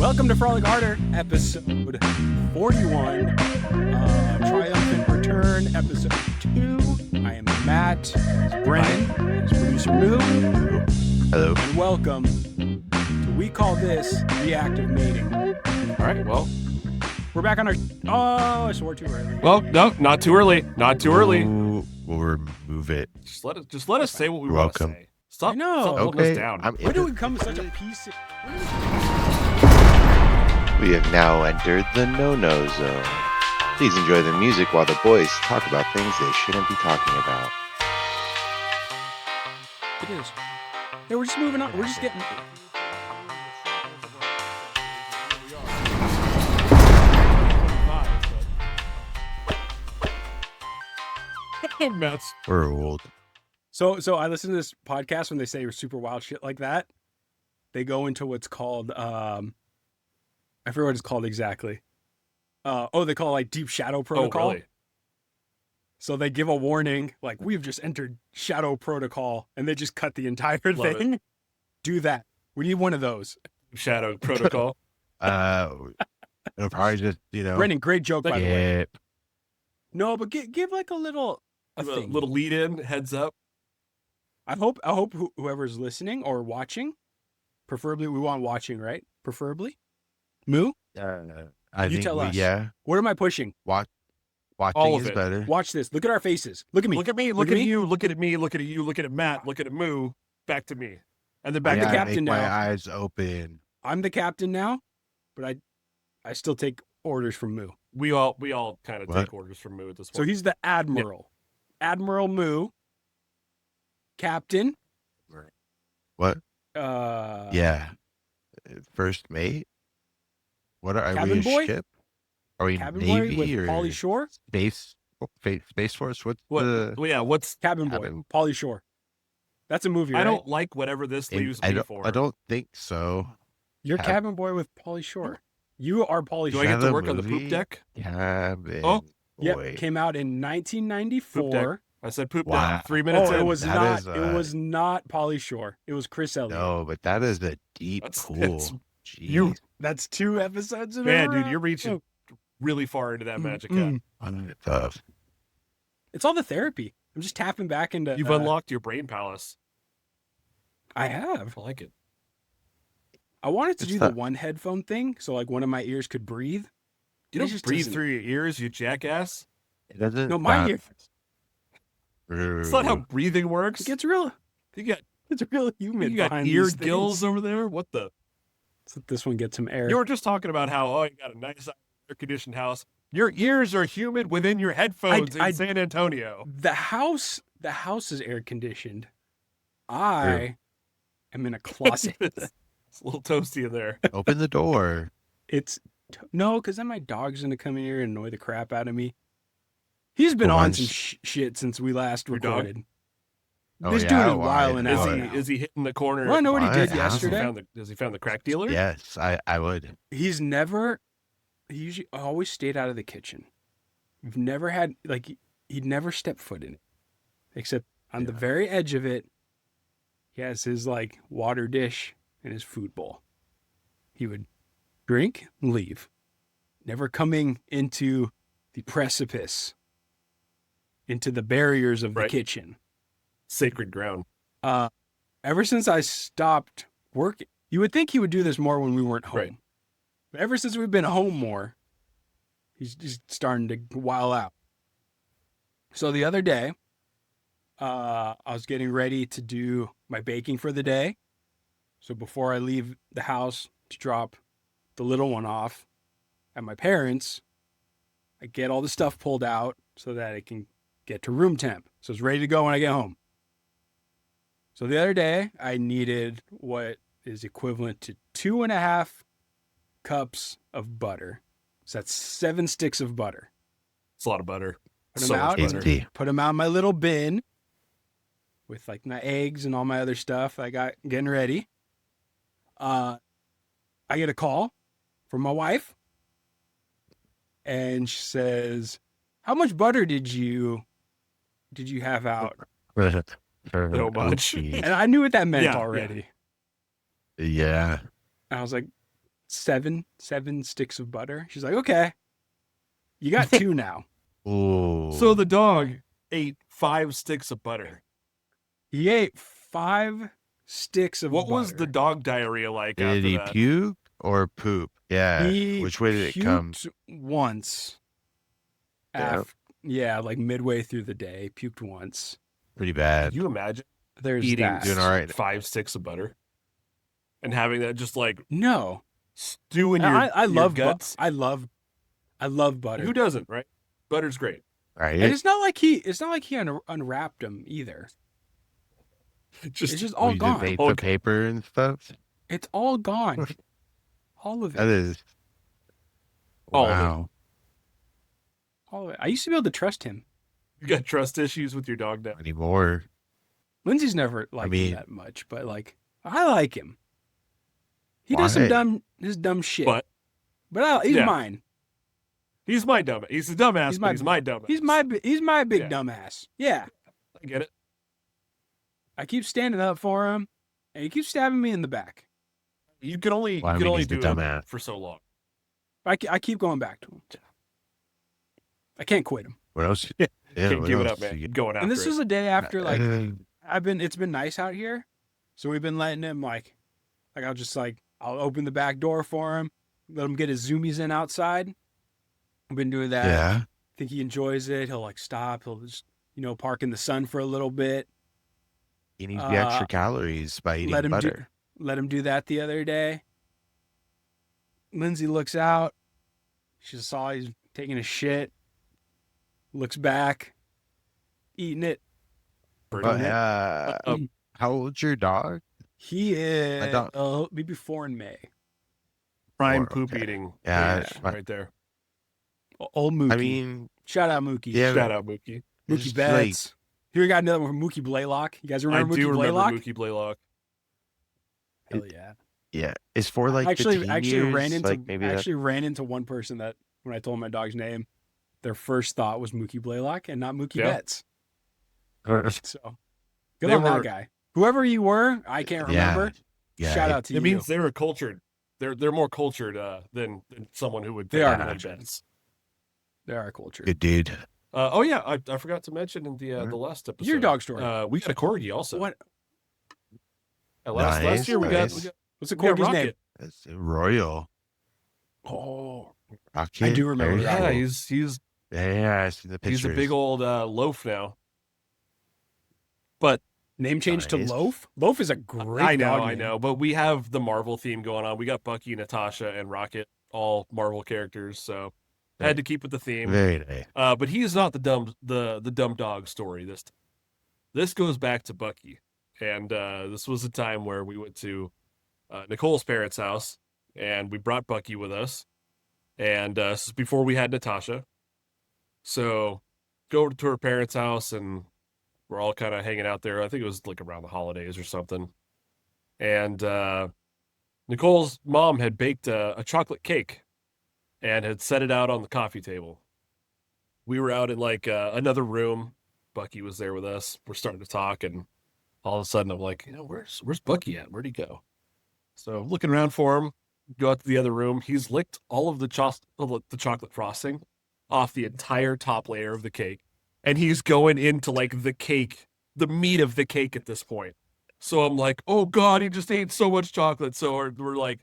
Welcome to Frolic Harder, episode 41, Triumphant Return, episode 2. I am Matt, that's Brennan, that's producer Moo. Hello. And welcome to We Call This the Act of Mating. All right, well. We're back on our... Oh, I swore too early. Well, no, not too early. Not too early. We'll remove it. Just let us say what we want to say. Stop holding us down. When do we become such a piece of... We have now entered the no-no zone. Please enjoy the music while the boys talk about things they shouldn't be talking about. It is. Yeah, we're just moving on. We're just getting... Matt's. We're old. So I listen to this podcast when they say super wild shit like that. They go into what's called, I forget what it's called exactly. They call it like deep shadow protocol. Oh, really? So they give a warning, like we've just entered shadow protocol, and they just cut the entire Love thing. Do that. We need one of those. Shadow protocol. It'll probably just, Brennan, great joke by the way. Yep. No, but give like a little thing. Little lead in, heads up. I hope whoever's listening or watching, preferably we want watching, right? Preferably. Moo? I You think tell us. Yeah. What am I pushing? Watching All of is it. better. Watch this. Look at our faces. Look at me. Look at me. Look at you. Look at me. Look at you. Look at Matt. Look at Moo. Back to me. And then back the to captain make now. my eyes open. I'm the captain now, but I still take orders from Moo. We all kind of What? take orders from Moo at this point. So he's the admiral. Admiral Moo. Captain. What? Yeah. First mate? What are Cabin we? boy? A ship? Are we Cabin Navy boy with or Pauly Shore. Space Force? What's What? the... Well, yeah. What's? Cabin boy. Cabin. Pauly Shore. That's a movie, right? I don't like whatever this leaves me for. I don't think so. You're cabin boy with Pauly Shore. You are Pauly Do Shore. I get to Cabin work on the movie? poop deck? Cabin Oh. Yeah, boy. came out in 1994. I said poop Wow. deck. 3 minutes Oh, in. it was That not. is, It was not Pauly Shore. It was Chris Elliott. No, but that is a deep That's- pool. that's- Jeez. That's 2 episodes of Man, it. dude, you're reaching really far into that magic cup. Tough. It's all the therapy. I'm just tapping back into. You've unlocked your brain palace. I have. I like it. I wanted to It's do the- the one headphone thing, so like one of my ears could breathe. You It don't just breathe doesn't- through your ears, you jackass. It doesn't. No, my ear. That's not how breathing works. It gets real. You got It's real humid. you got behind ear these things. gills over there. What the? So this one gets some air. You were just talking about how you got a nice air conditioned house. Your ears are humid within your headphones in San Antonio. The house is air conditioned. I am in a closet. It's a little toasty in there. Open the door. No, because then my dog's gonna come in here and annoy the crap out of me. He's been Well, on mine's- some shit since we last Your dog? recorded. Oh, This yeah, dude is why? wilding Is out. he is he hitting the corner? Well, I know what he Why? did Has he yesterday. Has he found the crack dealer? Yes, I would. He usually always stayed out of the kitchen. We've never had, like, he'd never stepped foot in it. Except on the very edge of it, he has his, like, water dish and his food bowl. He would drink and leave. Never coming into the precipice, into the barriers of the Right. kitchen. Sacred ground. Ever since I stopped working, you would think he would do this more when we weren't home. Right. But ever since we've been home more, he's just starting to while out. So the other day, I was getting ready to do my baking for the day. So before I leave the house to drop the little one off at my parents', I get all the stuff pulled out so that it can get to room temp. So it's ready to go when I get home. So the other day, I needed what is equivalent to 2.5 cups of butter. So that's 7 sticks of butter. It's a lot of butter. Put 'em So much out. butter. Tasty. Put them out in my little bin with like my eggs and all my other stuff I got getting ready. I get a call from my wife, and she says, "How much butter did you have out?" So much. And I knew what that meant Yeah, already. Yeah. And I was like, seven sticks of butter. She's like, okay, you got 2 now. Ooh. So the dog ate 5 sticks of butter. He ate 5 sticks of What butter. was the dog diarrhea like after did he that? puke or poop? Yeah. He Which way did it come? puked once. Yeah. Yeah, like midway through the day, puked once. Pretty bad. Can you imagine There's eating that. Doing all right. 5 sticks of butter and having that just like No, stew in your, I your love guts? I love butter. Who doesn't, right? Butter's great. Right. And it's not like he unwrapped them either. It's just all We did gone. the paper and stuff. It's all gone. All of That it. is. All of it. Wow. All of it. I used to be able to trust him. You got trust issues with your dog now. Anymore. Lindsay's never liked mean- him that much, but like I like him. He does some Why? dumb shit. But He's Yeah. mine. he's my dumbass. He's a dumbass, He's but my- he's my dumbass. He's my big Yeah. dumbass. Yeah. I get it. I keep standing up for him, and he keeps stabbing me in the back. You can only Well, I you can mean, only he's the do it dumbass. for so long. I keep going back to him. I can't quit him. What else? Yeah. Yeah, Can't what give it else up, man. you Keep going after And this it. was a day after get? like it's been nice out here, so we've been letting him like I'll open the back door for him, let him get his zoomies in outside. I've been doing that. yeah. I think he enjoys it. He'll like stop. He'll just park in the sun for a little bit. He needs the extra calories by eating let him butter. Let him do that the other day. Lindsay looks out. She saw he's taking a shit. Looks back, eating it. But, how old's your dog? He is. My dog- Maybe 4 in May. prime Or- poop okay. eating. Yeah, age it's fine. right there. Old Mookie. I mean, shout out Mookie. yeah, Shout out Mookie. it's Mookie just like- Betts. Here we got another one from Mookie Blaylock. You guys remember I Mookie do remember Blaylock? Mookie Blaylock. Hell yeah. yeah, it's for like actually, the teen actually years, ran into like maybe actually ran into one person that when I told my dog's name, their first thought was Mookie Blaylock and not Mookie Yeah. Betts. that. So good They on that were- guy. Whoever you were, I can't remember. Yeah, Shout out to It you. means they were cultured. They're more cultured than someone who would They think are like cultured. Betts. They are culture. good dude. Oh yeah, I forgot to mention in the last episode. Your dog story. We got a corgi also. What? Last Nice, year we got nice. What's the we got corgi's name? Rocket. That's Royal. Oh, Rocket. I do remember Very that. Yeah, cool. he's Yeah, I see the pictures. he's a big old loaf now. But name change Nice. to Loaf. Loaf is a great. I know, dog I name. know. But we have the Marvel theme going on. We got Bucky, Natasha, and Rocket, all Marvel characters. So I had to keep with the theme. Very nice. But he's not the dumb dog story. This goes back to Bucky, and this was a time where we went to Nicole's parents' house, and we brought Bucky with us, and this is before we had Natasha. So go over to her parents' house, and we're all kind of hanging out there. I think it was like around the holidays or something, and Nicole's mom had baked a chocolate cake and had set it out on the coffee table. We were out in like another room. Bucky was there with us. We're starting to talk, and all of a sudden I'm like, where's Bucky at? Where'd he go? So I'm looking around for him. Go out to the other room. He's licked all of the chocolate frosting off the entire top layer of the cake, and he's going into like the cake, the meat of the cake at this point. So I'm like, oh God, he just ate so much chocolate. So we're like,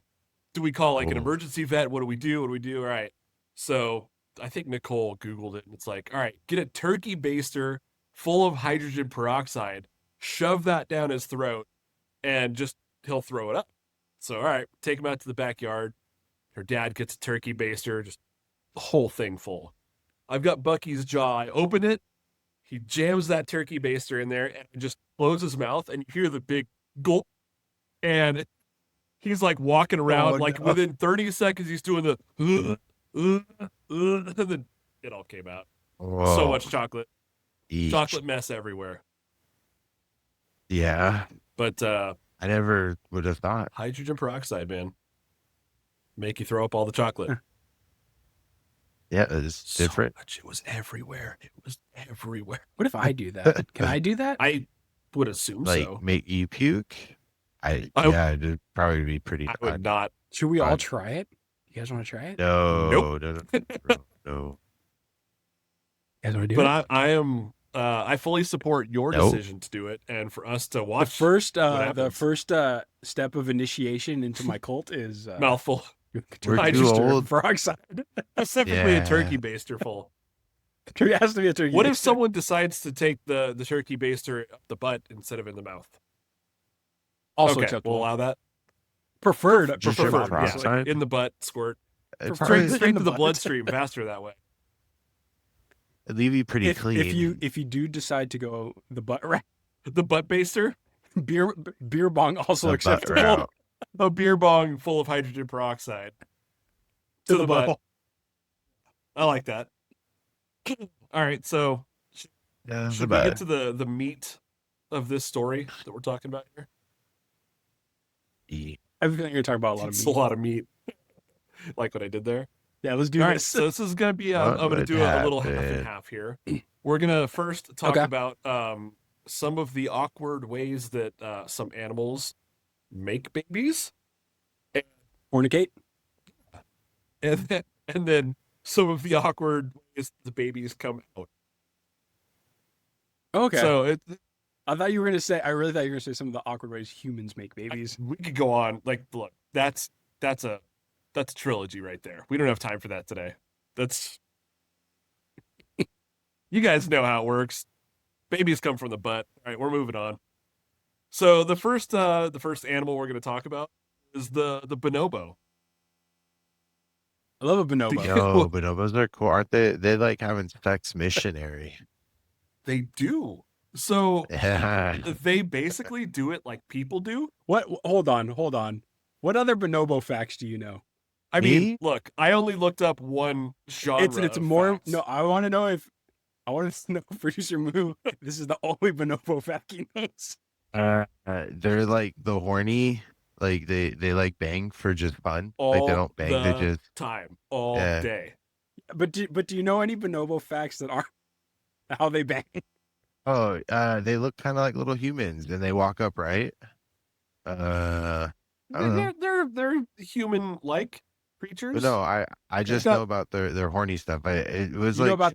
do we call like an Oh. emergency vet? What do we do? All right. So I think Nicole Googled it, and it's like, all right, get a turkey baster full of hydrogen peroxide, shove that down his throat, and just he'll throw it up. So, all right, take him out to the backyard. Her dad gets a turkey baster, just the whole thing full. I've got Bucky's jaw. I open it. He jams that turkey baster in there and just closes his mouth, and you hear the big gulp. And he's like walking around, Oh, like no. within 30 seconds, he's doing the, and then it all came out. So Whoa. much chocolate. Each. Chocolate mess everywhere. Yeah, But I never would have thought. hydrogen peroxide, man. Make you throw up all the chocolate. Yeah, it's different. So much. It was everywhere. It was everywhere. What if I do that? Can I do that? I would assume Like so. make you puke. I- Yeah, it'd probably be pretty I odd. would not. Should we all Fun. try it? You guys want to try it? No, no. You guys want to do But it? I fully support your Nope. decision to do it, and for us to The watch first, what the happens. first step of initiation into my cult is Mouthful, We're I too just old. peroxide. specifically a Yeah. turkey baster full. It has to be a turkey. What if baster. someone decides to take the turkey baster up the butt instead of in the mouth? also Okay, acceptable? we'll allow that. Preferred, Just preferred, sugar obviously. peroxide? In the butt, squirt It'd For probably straight in to the the butt. bloodstream faster that way. leave you pretty If clean. if you do decide to go the butt route, The butt baster, beer bong also The butt acceptable. route. a beer bong full of hydrogen peroxide to the butt. butthole. I like that. All right, so Yeah, the should we get butt. to the meat of this story that we're talking about here? I have a feeling you're talking about a lot of It's meat. a lot of meat. Like what I did there. Yeah, let's do All right, this. so this is gonna be I'm What gonna would do a little half happen? and half here. We're gonna first talk Okay. about some of the awkward ways that some animals make babies, Fornicate. and then some of the awkward ways the babies come out. Okay. So I thought you were gonna say. I really thought you were gonna say some of the awkward ways humans make babies. we could go on. Like, look, that's a trilogy right there. We don't have time for that today. That's you guys know how it works. Babies come from the butt. All right, we're moving on. So the first animal we're going to talk about is the bonobo. I love a bonobo. No, bonobos are cool, aren't they? They like having sex missionary. They do. So Yeah. they basically do it like people do. What? Hold on. What other bonobo facts do you know? I mean, Me? look, I only looked up one genre. It's of more. facts. No, I want to know if producer Moo. This is the only bonobo fact he knows. They're like the horny, like they like bang for just fun. Like they All don't bang, they the just time, all Yeah. day. But do you know any bonobo facts that aren't how they bang? they look kind of like little humans and they walk upright. I don't know. They're human-like creatures. But no, I just got- know about their horny stuff. It was You like know about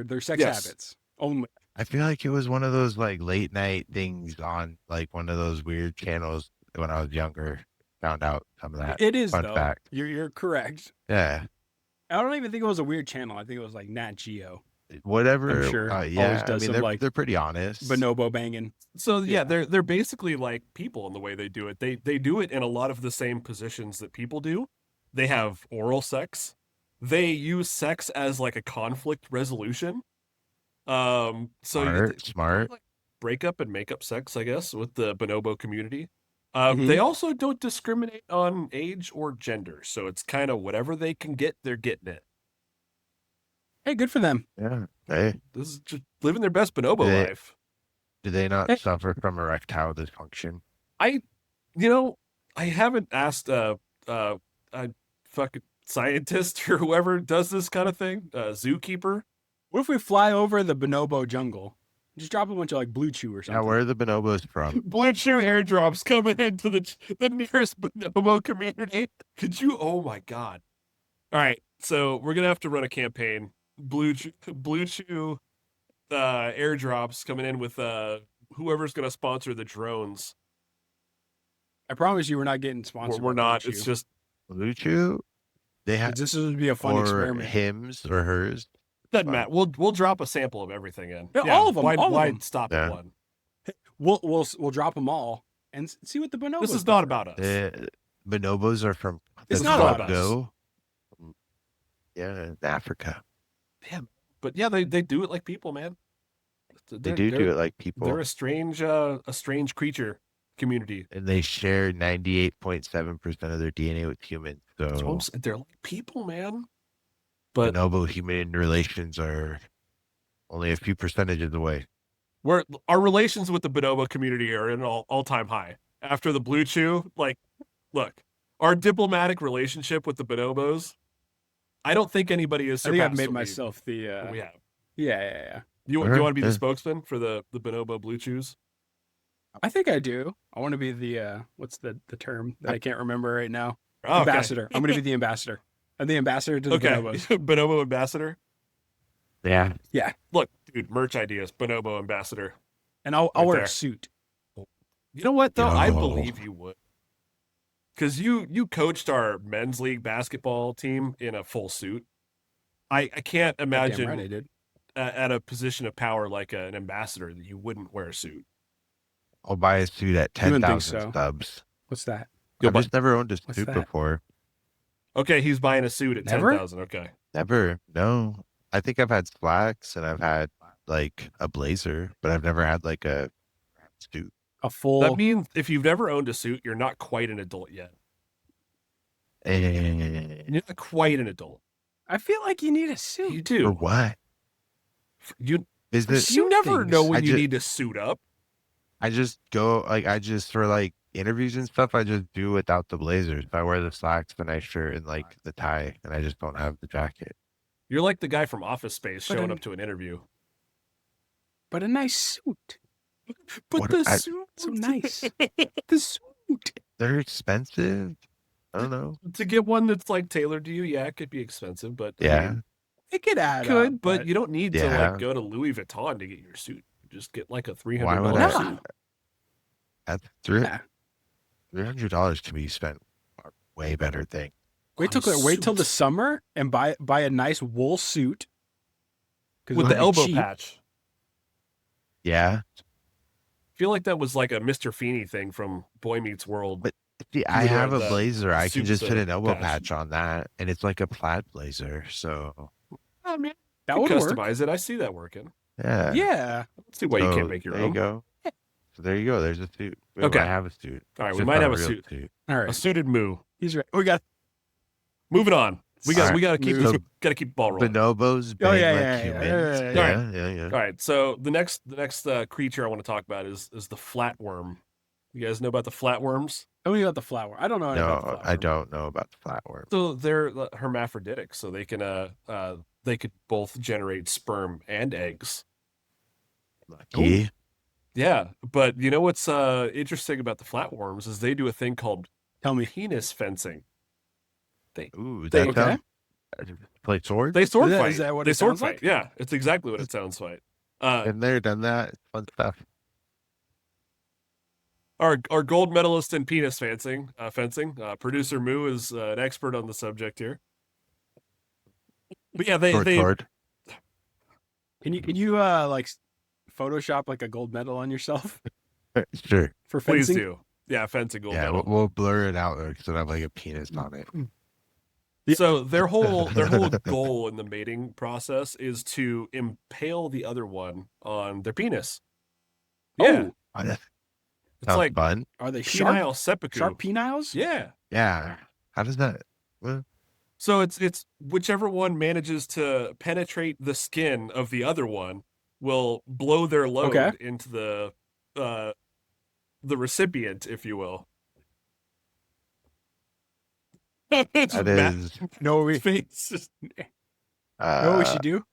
their sex Yes. habits only. I feel like it was one of those like late night things on like one of those weird channels when I was younger. Found out some of that. It is fun though. fact. You're correct. Yeah. I don't even think it was a weird channel. I think it was like Nat Geo. Whatever. I'm sure Yeah. always does I mean, some, they're like, they're pretty honest. Bonobo banging. So yeah, Yeah. they're basically like people in the way they do it. They do it in a lot of the same positions that people do. They have oral sex. They use sex as like a conflict resolution. So Smart. like break up and make up sex, I guess, with the bonobo community. Mhm. They also don't discriminate on age or gender, so it's kind of whatever they can get, they're getting it. Hey, good for them. Yeah. Hey, This is just living their best bonobo They- life. do they not Hey. suffer from erectile dysfunction? I haven't asked a fucking scientist or whoever does this kind of thing, zookeeper. What if we fly over the bonobo jungle? Just drop a bunch of like BlueChew or something. Now, where are the bonobos from? BlueChew airdrops coming into the nearest bonobo community. Could you? Oh my god! All right, so we're gonna have to run a campaign. BlueChew airdrops coming in with whoever's gonna sponsor the drones. I promise you, we're not getting sponsored. We're by not. BlueChew. It's just BlueChew? They have This would be a fun or experiment. hymns or hers. doesn't Fun. matter. We'll drop a sample of everything in. Yeah, all of 'em, Why, all of why 'em. stop Yeah. at one? We'll drop them all and see what the bonobos. This is not about us. Bonobos are from It's the not about us. Congo. Yeah, in Africa. But yeah, they do it like people, man. They do it like people. They're a strange creature community. And they share 98.7% of their DNA with humans. That's what I'm So saying. They're like people, man. But bonobo human relations are only a few percentages away. our relations with the bonobo community are at an all-time high. After the BlueChew, like, look, our diplomatic relationship with the bonobos, I don't think anybody is. I think I've surpassed made what myself the. what we have. Yeah. You Sure, want to be the yeah. spokesman for the bonobo BlueChews? I think I do. I want to be the what's the term that I can't remember right now. Oh, okay. Ambassador. I'm gonna be the ambassador. I'm the ambassador to the Okay. bonobos. Bonobo ambassador. Yeah. Yeah, Look, dude, merch ideas. Bonobo ambassador. and I'll Right wear there. a suit. You know what though? I Yo. believe you would. Because you coached our men's league basketball team in a full suit. I can't Damn imagine right I did. at a position of power like an ambassador that you wouldn't wear a suit. I'll buy a suit at You wouldn't think 10,000 so. subs. What's that? You'll I've buy- just never owned a What's suit that? before. Okay, he's buying a suit at Never? 10,000. Okay. Never. No. I think I've had slacks and I've had like a blazer, but I've never had like a suit. A full. That means if you've never owned a suit, you're not quite an adult yet. And You're not quite an adult. I feel like you need a suit. You for do. what? You Business. you never things. know when I you ju- need to suit up. I just go like I just for like interviews and stuff. I just do without the blazers. I wear the slacks, the nice shirt, and like the tie, and I just don't have the jacket. You're like the guy from Office Space But showing I- up to an interview. But a nice suit. But What- the I- suit So nice. The suit. They're expensive. I don't know. to get one that's like tailored to you, yeah, it could be expensive, but I Yeah. mean, It could add could, up, but you don't need to Yeah. like go to Louis Vuitton to get your suit. Just get like a $300 Why would No. suit. That's Yeah. $300 can be spent on way better thing. Wait till On wait till the suits. summer and buy a nice wool suit. 'Cause With it'll the be elbow cheap. patch. Yeah. I feel like that was like a Mr. Feeney thing from Boy Meets World. But See, I would wear have a the blazer. I can suits just put a an elbow patch. patch on that, and it's like a plaid blazer. So I mean, That you would could work. customize it. I see that working. yeah. Yeah. Let's see why you So can't make your there own. you go. So there you go. There's a suit. Wait, Okay. I have a suit. All right, It's we just might not have a real suit. All A right. suited moo. He's right. We got Moving on. We got All we gotta keep right. this, gotta keep the ball rolling. Bonobos Oh, bang yeah, like yeah, humans. yeah, yeah. Yeah. All right, so the next creature I want to talk about is the flatworm. You guys know about the flatworms? Tell me about the flower. I don't know anything about the No, flower. I don't know about the flatworm. So they're hermaphroditic, so they can they could both generate sperm and eggs. Lucky. Yeah, but you know what's interesting about the flatworms is they do a thing called Tell me. penis fencing. Ooh, They- that Okay. play sword? They sword Is that- fight. is that what they it sword sounds fight. like? Yeah, it's exactly what it sounds like. Been there, done that. Fun stuff. Our gold medalist in penis fencing, producer Moo is an expert on the subject here. But yeah, Sword. Can you like Photoshop like a gold medal on yourself Sure. for please fencing? do. Yeah, fencing gold Yeah, medal. we'll blur it out because it'll have like a penis on it. So their whole goal in the mating process is to impale the other one on their penis. Yeah, Oh, it's Sounds like fun. are they sharp? penile seppuku. Sharp peniles? Yeah. Yeah. How does that? Well, So it's whichever one manages to penetrate the skin of the other one will blow their load Okay. into the recipient, if you will. that Matt's is. No, we face just- know what we should do?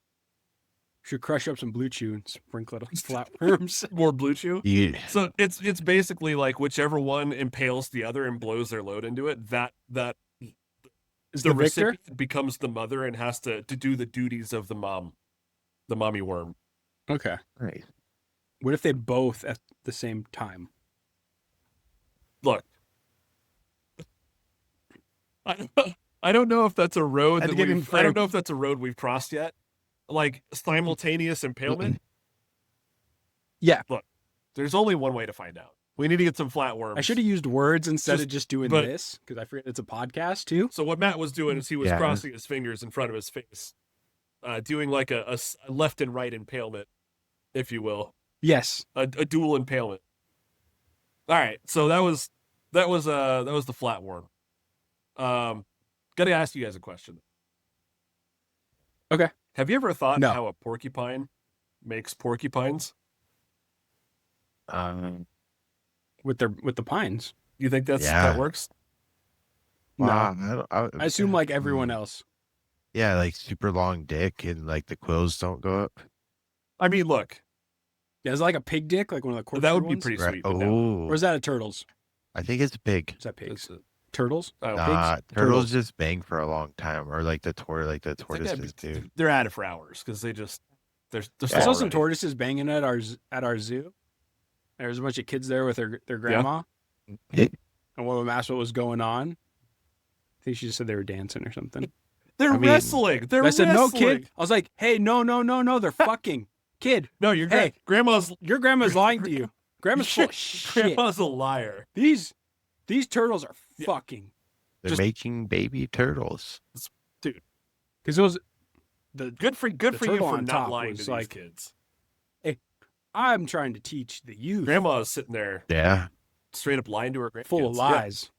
Should crush up some BlueChew and sprinkle it on flatworms. more BlueChew. You, So it's basically like whichever one impales the other and blows their load into it, that Is the the victor? recipient becomes the mother and has to do the duties of the mommy worm. Okay. nice. What if they both at the same time? Look, I don't know if that's a road Had that to get in we've, I frame. don't know if that's a road we've crossed yet. Like simultaneous impalement. Yeah. There's only one way to find out. We need to get some flatworms. I should have used words instead of Just- just doing but- this because I forget it's a podcast too. So what Matt was doing is he was Yeah. crossing his fingers in front of his face, doing like a left and right impalement, if you will, Yes. a dual impalement. All right, so that was the flatworm. Gotta ask you guys a question. Okay. Have you ever thought No. how a porcupine makes porcupines? With the pines. You think that Yeah. works? No. Wow, I assume like everyone else. Yeah, like super long dick and like the quills don't go up. I mean, look, Yeah, is it like a pig dick, like one of the corkscrew that would be ones? pretty Right. sweet. But no. Oh, Or is that a turtle's? I think it's a pig. Is that pigs? It's Turtles? Oh, Nah, pigs? turtles just bang for a long time, or like the gotta tortoises be- do. they're at it for hours because they're I small saw some already. tortoises banging at our zoo. There was a bunch of kids there with their grandma, and one of them asked what was going on. I think she just said they were dancing or something. They're I mean- wrestling. They're I said, wrestling. no, kid. I was like, hey, no, they're fucking. Kid, No, your Hey. grandma's your grandma's lying to you. Grandma's full of shit. grandma's a liar. These turtles are Yeah. fucking. They're Just- making baby turtles. Because it was the. Good for you turtle for on not top lying to was these like- kids. I'm trying to teach the youth. Grandma's sitting there Yeah, straight up lying to her grandkids. full of Yeah. lies.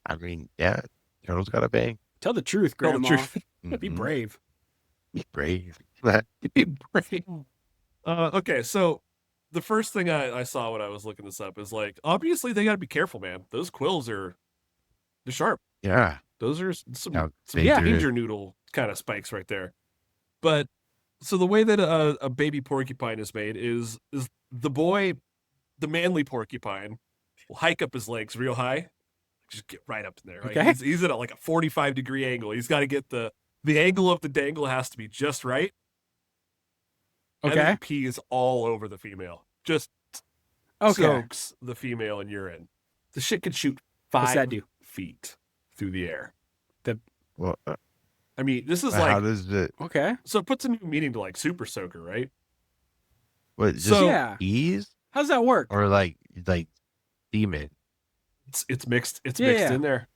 I mean, yeah, turtles gotta bang. Tell the truth, Tell the Grandma. truth. Be Mhm. brave. Be brave. Be brave. Okay, so the first thing I saw when I was looking this up is like, obviously they got to be careful, man. Those quills they're sharp. Yeah, Those are some Yeah, some they do. danger noodle kind of spikes right there. But so the way that a baby porcupine is made is the manly porcupine will hike up his legs real high, just get right up in there. Right? Okay. He's at like a 45-degree angle. He's got to get the angle of the dangle has to be just right. And then Okay. he pees all over the female. Just Okay. soaks the female in urine. The shit can shoot What's 5 that do? feet through the air. well, I mean, this is how like does it? Okay. so it puts a new meaning to like super soaker, right? What just So- Yeah. peas How's that work? or like semen? It's mixed. It's Yeah, mixed yeah. in there.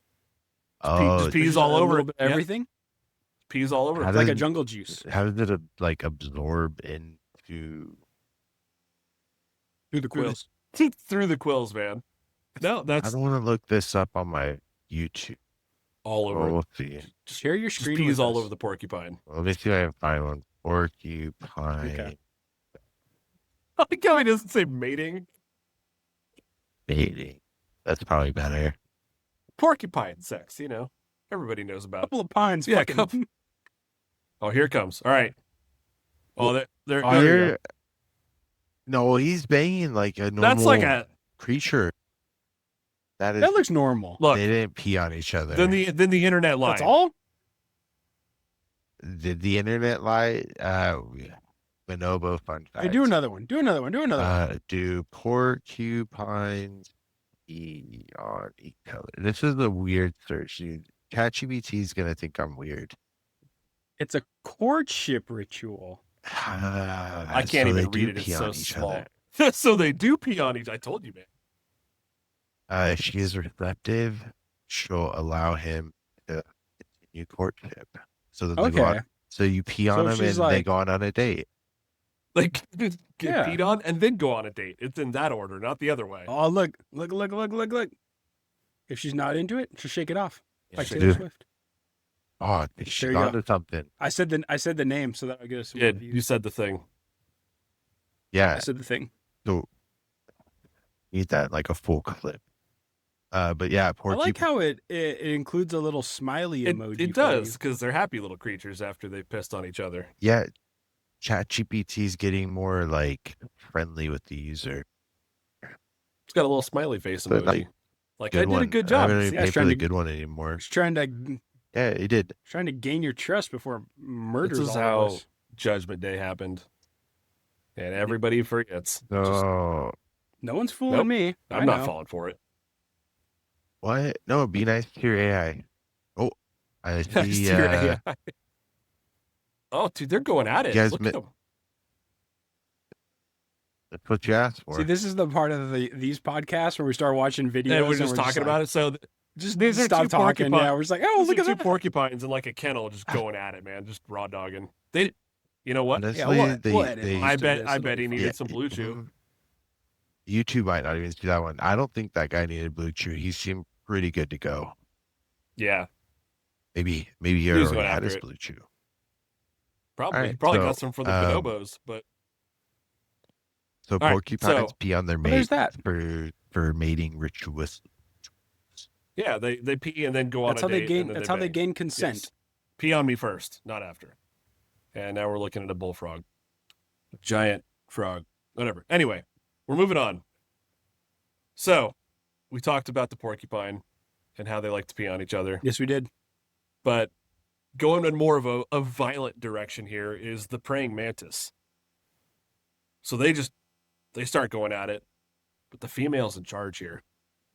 Oh, just peas Just all a over little it. bit of Yeah, everything. peas all over How it. It's like a does- jungle juice how does it like absorb into? through the quills. Through the quills, man. No, I that's don't want to look this up on my YouTube. all over. Oh, it. we'll see. Share your Just screen. peas with all us. over the porcupine. Let me see if I can find one. Porcupine Okay. I like how he doesn't say mating. mating. That's probably better. Porcupine sex, you know. Everybody knows about it. Couple of pines. Yeah, fucking- Oh, here it comes. All right. Oh, there. Oh, there you Here- No, he's banging like a normal That's like a creature. That is. That looks normal. look. They didn't pee on each other. Then the internet line. That's all. Did the internet lie? Bonobo fun fact. Hey, do another one. Do another one. Do another one. Do porcupines pee on each other? This is a weird search, dude. ChatGPT is gonna think I'm weird. It's a courtship ritual. I can't even read it. It's so small. So they do pee on each. I told you, man. If she is receptive, she'll allow him to continue courtship. So that they go Okay. on, so you pee So on if him and she's they like- go on a date. Like get Yeah. peed on and then go on a date. It's in that order, not the other way. Oh, look. If she's not into it, she'll shake it off. Like she Taylor do. Swift. Oh, There she's you go. on to something. I said the name so that I get us some Did reviews. you said the thing? Yeah, I said the thing. so need that like a full clip. But yeah, I porcupine. like how it includes a little smiley emoji. It for does you. because they're happy little creatures after they pissed on each other. Yeah, ChatGPT is getting more like friendly with the user. It's got a little smiley face But, emoji. Like I Good did one. a good I job. haven't even See, I was paid for trying the to- good one anymore. He's trying to Yeah, he did. gain your trust before murders This is all how of us. Judgment Day happened, and everybody forgets. Just- Oh, No one's fooling Nope. me. I'm I not know. falling for it. what? No, be nice to your AI. Oh, I Nice see. to your AI. Oh, dude, they're going at it. You guys Look mi- at them. That's what you asked for. See, this is the part of these podcasts where we start watching videos. Yeah, we're just talking about it. So Just These are stop two talking. porcupine- Yeah, we're just like, oh, these look are at two that. porcupines in like a kennel, just going at it, man, just raw dogging. They, you know what? Honestly, we'll they, edit they, most I of bet this. I It'll bet be he fine. needed some BlueChew. YouTube might not even do that one. I don't think that guy needed BlueChew. He seemed pretty good to go. Yeah, Maybe he He was already going had after his it. BlueChew. probably Alright, probably so, got some for the um, bonobos, but So right, porcupines so- pee on their Well, there's mate that. for mating rituals. yeah, they pee and then go on That's a how they date. gain. and then That's how they bang. gain consent. Yes. Pee on me first, not after. And now we're looking at a bullfrog, a giant frog, whatever. Anyway, we're moving on. So we talked about the porcupine. and how they like to pee on each other. Yes, we did. But going in more of a violent direction here is the praying mantis. So they start going at it, but the female's in charge here.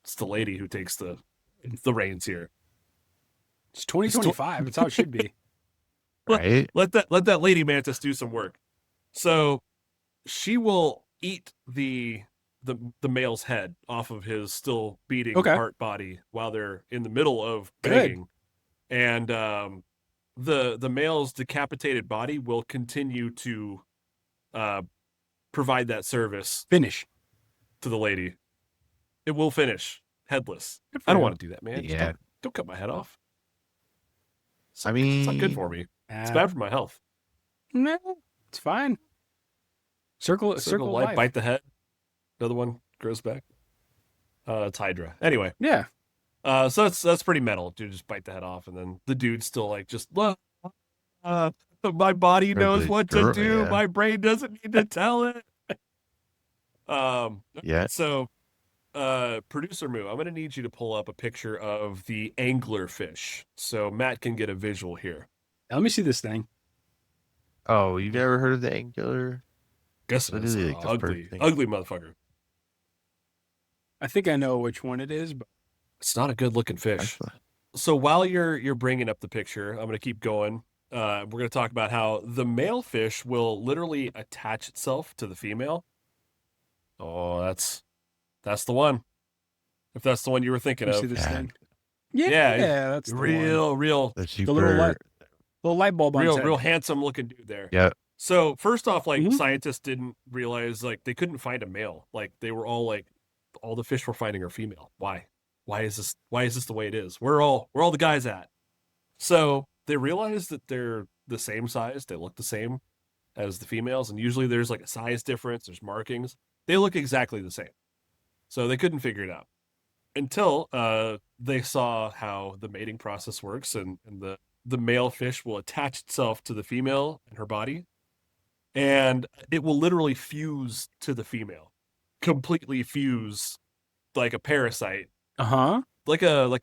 It's the lady who takes the reins here. It's 2025. That's how it should be. Right? Let that lady mantis do some work. So she will eat the male's head off of his still beating heart body while they're in the middle of banging. And the male's decapitated body will continue to provide that service Finish. to the lady. It will finish headless. I don't want to do that, man. Yeah. Don't cut my head off. I mean, It's not good for me. It's bad for my health. No, it's fine. Circle of life. Bite the head. Another one grows back. It's Hydra. Anyway. Yeah. So that's pretty metal. Dude, just bite the head off, and then the dude's still like, just my body knows what to do. Yeah. My brain doesn't need to tell it. Yeah. So, producer Moo, I'm gonna need you to pull up a picture of the anglerfish, so Matt can get a visual here. Let me see this thing. Oh, you've never heard of the angular? Guess it's Literally, like, the ugly, first thing. ugly motherfucker. I think I know which one it is, but It's not a good looking fish. Actually, So while you're bringing up the picture, I'm gonna keep going. We're gonna talk about how the male fish will literally attach itself to the female. Oh, that's the one. If that's the one you were thinking let me of, see this Yeah. thing. Yeah, Yeah, that's the one. real the The little light bulb on its head. real handsome looking dude there. Yeah. So first off, like Mhm. scientists didn't realize like they couldn't find a male. Like they were all like, all the fish we're finding are female. Why? Why is this the way it is? Where are all the guys at? So they realized that they're the same size. They look the same as the females, and usually there's like a size difference. There's markings. They look exactly the same. So they couldn't figure it out until they saw how the mating process works, and the male fish will attach itself to the female in her body, and it will literally fuse to the female, completely fuse like a parasite, like a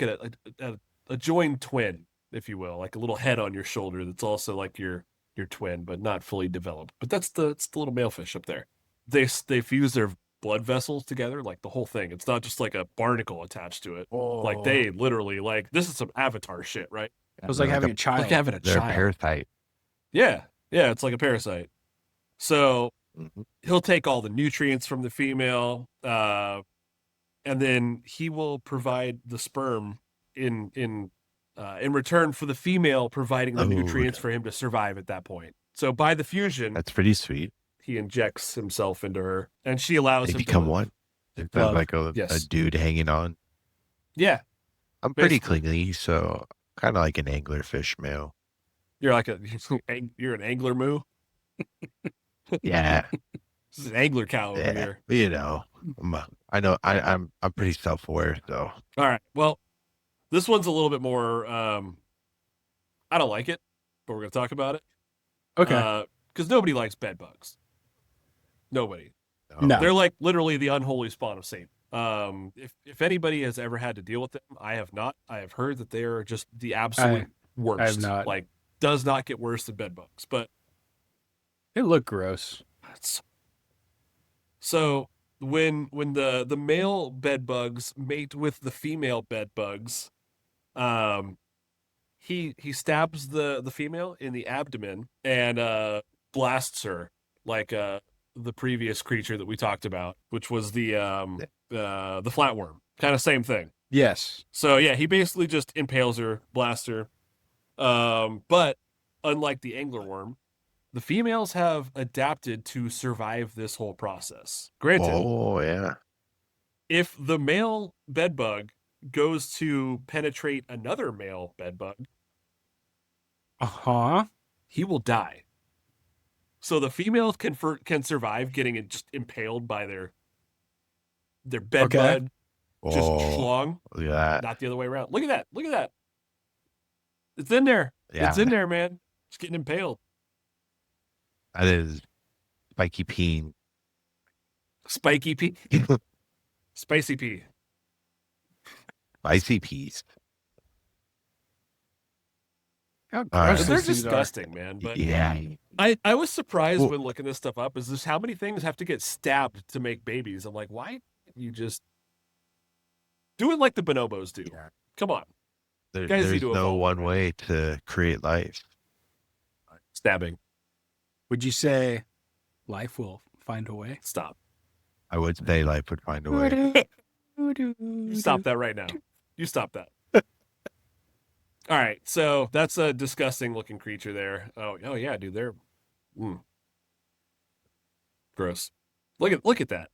joined twin, if you will, like a little head on your shoulder that's also like your twin, but not fully developed. But that's the little male fish up there. They fuse their blood vessels together, like the whole thing. It's not just like a barnacle attached to it. Like they literally, like, this is some Avatar shit, right? It was like having a child. Like having a They're a child. parasite. Yeah, it's like a parasite. So Mhm. he'll take all the nutrients from the female, and then he will provide the sperm in return for the female providing the Oh. nutrients for him to survive at that point. So by the fusion, That's pretty sweet. he injects himself into her, and she allows They him become to live. one. It's Love. like a Yes. dude hanging on. Yeah, I'm pretty Basically. clingy, so kind of like an anglerfish male. you're like you're an angler moo. Yeah. This is an angler cow over Yeah. here. You know, I'm pretty self-aware, so All right. Well, this one's a little bit more. I don't like it, but we're gonna talk about it. Okay. Because nobody likes bed bugs. Nobody. No. They're like literally the unholy spawn of Satan. If anybody has ever had to deal with them, I have not. I have heard that they are just the absolute worst. I have not. Like, does not get worse than bed bugs, but They look gross. so when the male bed bugs mate with the female bed bugs, he stabs the female in the abdomen and blasts her like the previous creature that we talked about, which was the flatworm. Kind of same thing. Yes. So yeah, he basically just impales her, blasts her. But unlike the anglerworm, the females have adapted to survive this whole process. Granted, oh yeah. if the male bedbug goes to penetrate another male bedbug, he will die. So the females can survive getting just impaled by their bedbug, just Oh, schlong, look at that. not the other way around. Look at that. Look at that. It's in there. Yeah. It's in there, man. It's getting impaled. That is spiky peen. Spiky pea. Spicy pea. spicy peas. How Alright. gross They're those things are. disgusting, man. But Yeah. I was surprised Well- when looking this stuff up. Is this how many things have to get stabbed to make babies? I'm like, why can't you just do it like the bonobos do? Yeah. Come on, There, Guys need there's to no evolve one already. way to create life. stabbing. Would you say life will find a way? Stop. I would say life would find a way. You stop that right now. You stop that. All right, so that's a disgusting looking creature there. Oh yeah, dude, they're gross. Look at that.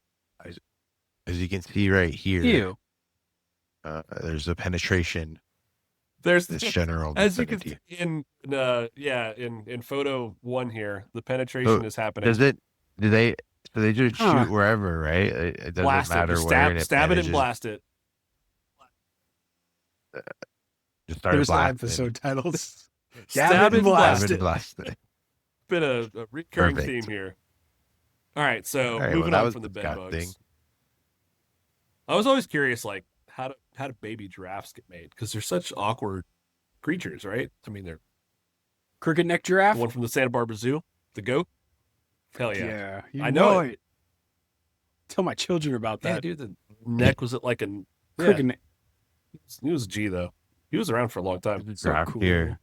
As you can see right here, Ew. there's a penetration. There's This general as you can vicinity. see in photo 1 here, the penetration is happening. Does it? Do they? So they just Huh. shoot wherever, right? It doesn't Blast it, matter just where. And stab it and just- blast it. Just start There's the blasting. episode titles. Stab it and blast Stab it. and blast it. Been a recurring Perfect. theme here. All right, so All right, moving well, that on was from the bed disgusting. bugs. I was always curious, like how do baby giraffes get made? Because they're such awkward creatures, right? I mean, they're Crooked neck the giraffe. one from the Santa Barbara Zoo, the goat. Hell yeah, You I know it. Tell my children about yeah, that. dude. The neck was it like a Crooked neck. He was a G though. He was around for a long time. So Giraffe cool. here.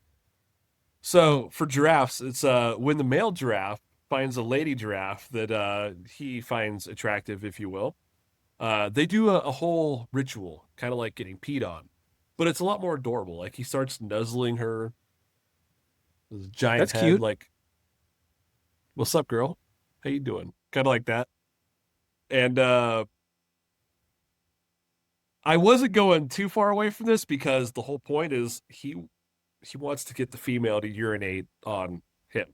So for giraffes, it's when the male giraffe finds a lady giraffe that he finds attractive, if you will. They do a whole ritual, kind of like getting peed on, but it's a lot more adorable. Like he starts nuzzling her, this giant That's head, cute. like, "What's up, girl? How you doing?" Kind of like that. And I wasn't going too far away from this because the whole point is he wants to get the female to urinate on him.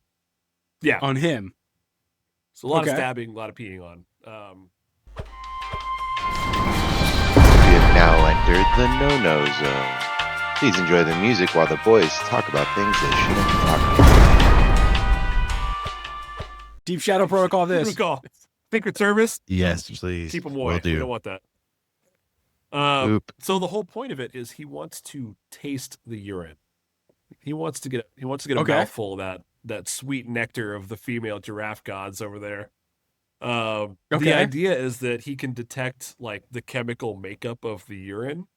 Yeah, On him. so a lot of Okay. stabbing, a lot of peeing on. We have now entered the no-no zone. Please enjoy the music while the boys talk about things they shouldn't talk about. Deep Shadow Protocol this. Protocol. Secret Service. Yes, please. Keep them Will away. We do. don't want that. Oop. So the whole point of it is he wants to taste the urine. He wants to get a Okay. mouthful of that sweet nectar of the female giraffe gods over there. The Okay. idea is that he can detect like the chemical makeup of the urine,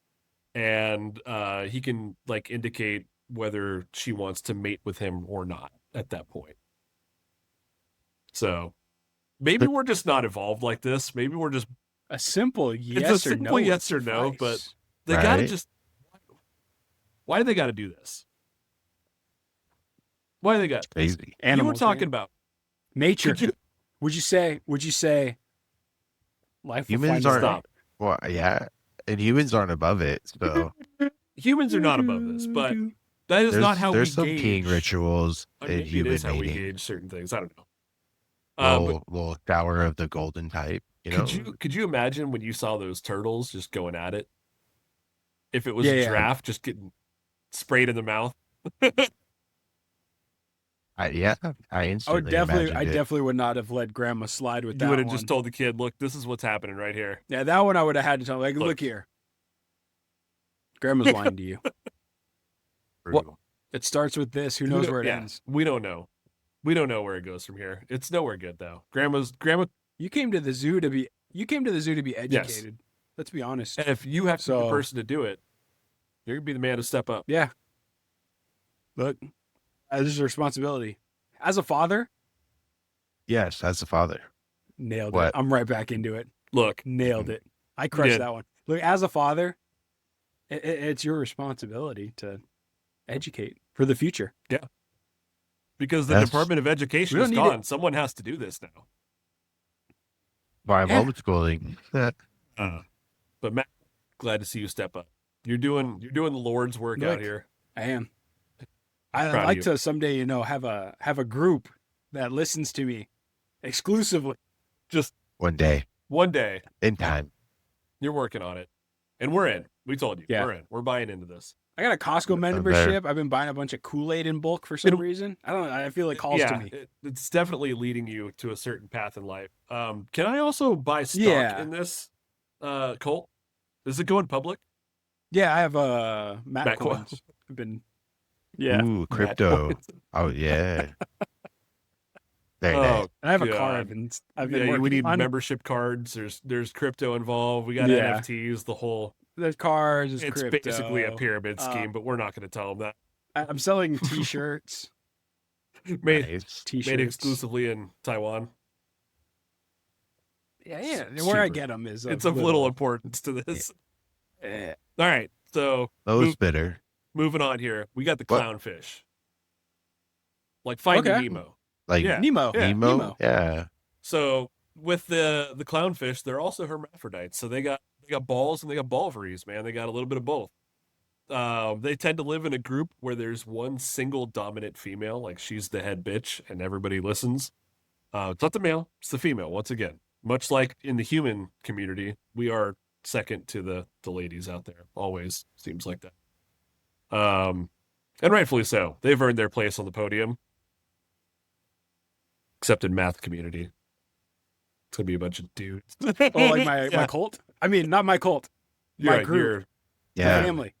and he can like indicate whether she wants to mate with him or not at that point. So maybe we're just not evolved like this. Maybe we're just A simple yes a or simple no. would yes or no, but suffice. they gotta Right. just. Why do they got to do this? Why do they got? Crazy. You were Animals, talking man. about. nature. Could you- Would you say life will Humans find a aren't. way? Stop. Well, yeah, and humans aren't above it. So Humans are not above this, but that is not how there's we some gauge. peeing rituals I in mean, maybe it human is how we mating. gauge certain things. I don't know. Little shower of the golden type. You know. Could you imagine when you saw those turtles just going at it? If it was Yeah, a yeah. giraffe just getting sprayed in the mouth. I I instantly would definitely, imagined I it. definitely would not have let Grandma slide with You that would have one. just told the kid, "Look, this is what's happening right here." Yeah, that one I would have had to tell. Like, Look. look here. Grandma's lying to you. Brutal. It starts with this. Who knows where it Yeah, ends? we don't know. We don't know where it goes from here. It's nowhere good though. Grandma. You came to the zoo to be. You came to the zoo to be educated. Let's be honest. And if you have to be the So- person to do it, you're gonna be the man to step up. Yeah. Look, this is a responsibility. As a father, Yes, as a father. nailed What? it. I'm right back into it. Look, Nailed it. I crushed did. that one. Look, as a father, it's your responsibility to educate for the future. because the That's- Department of Education We is don't need it. gone. Someone has to do this now. Why I'm Yeah. homeschooling. But Matt, glad to see you step up. You're doing the Lord's work out Look. here. I am. I'd Proud of like you. to someday, have a group that listens to me exclusively. Just One day one day, in time. you're working on it, and we're in. We told you, Yeah. we're in. We're buying into this. I got a Costco I'm there. membership. I've been buying a bunch of Kool-Aid in bulk for some It'll- reason. I don't know. I feel it calls to me. It's definitely leading you to a certain path in life. Can I also buy stock Yeah. in this, Colt? Does it go in public? Yeah, I have Matt Matt coin. coins. I've been Yeah. Ooh, Matt crypto. coins. Oh yeah. Very nice. Oh, and I have a car God. I've been Yeah, we working need on. membership cards. There's crypto involved. We got Yeah. NFTs. The whole There's cars, there's it's crypto. basically a pyramid scheme, but we're not going to tell them I'm selling t-shirts. that. Made Nice. T-shirts. exclusively in Taiwan. Yeah, It's where I cheaper. get them is It's of little importance to this. Eh, All right, so Lowest bidder. moving on here, we got the What? clownfish, like Finding Okay. Nemo. Like Yeah, Nemo. yeah. Nemo? Yeah. So with the clownfish, they're also hermaphrodites. So they got balls and they got balveries, man. They got a little bit of both. They tend to live in a group where there's one single dominant female, like she's the head bitch, and everybody listens. It's not the male, it's the female. Once again, much like in the human community, we are second to the ladies out there. Always seems like that. And rightfully so. They've earned their place on the podium. Except in math community. It's gonna be a bunch of dudes. Oh, like my cult? I mean, not my cult. My group. My Yeah. family.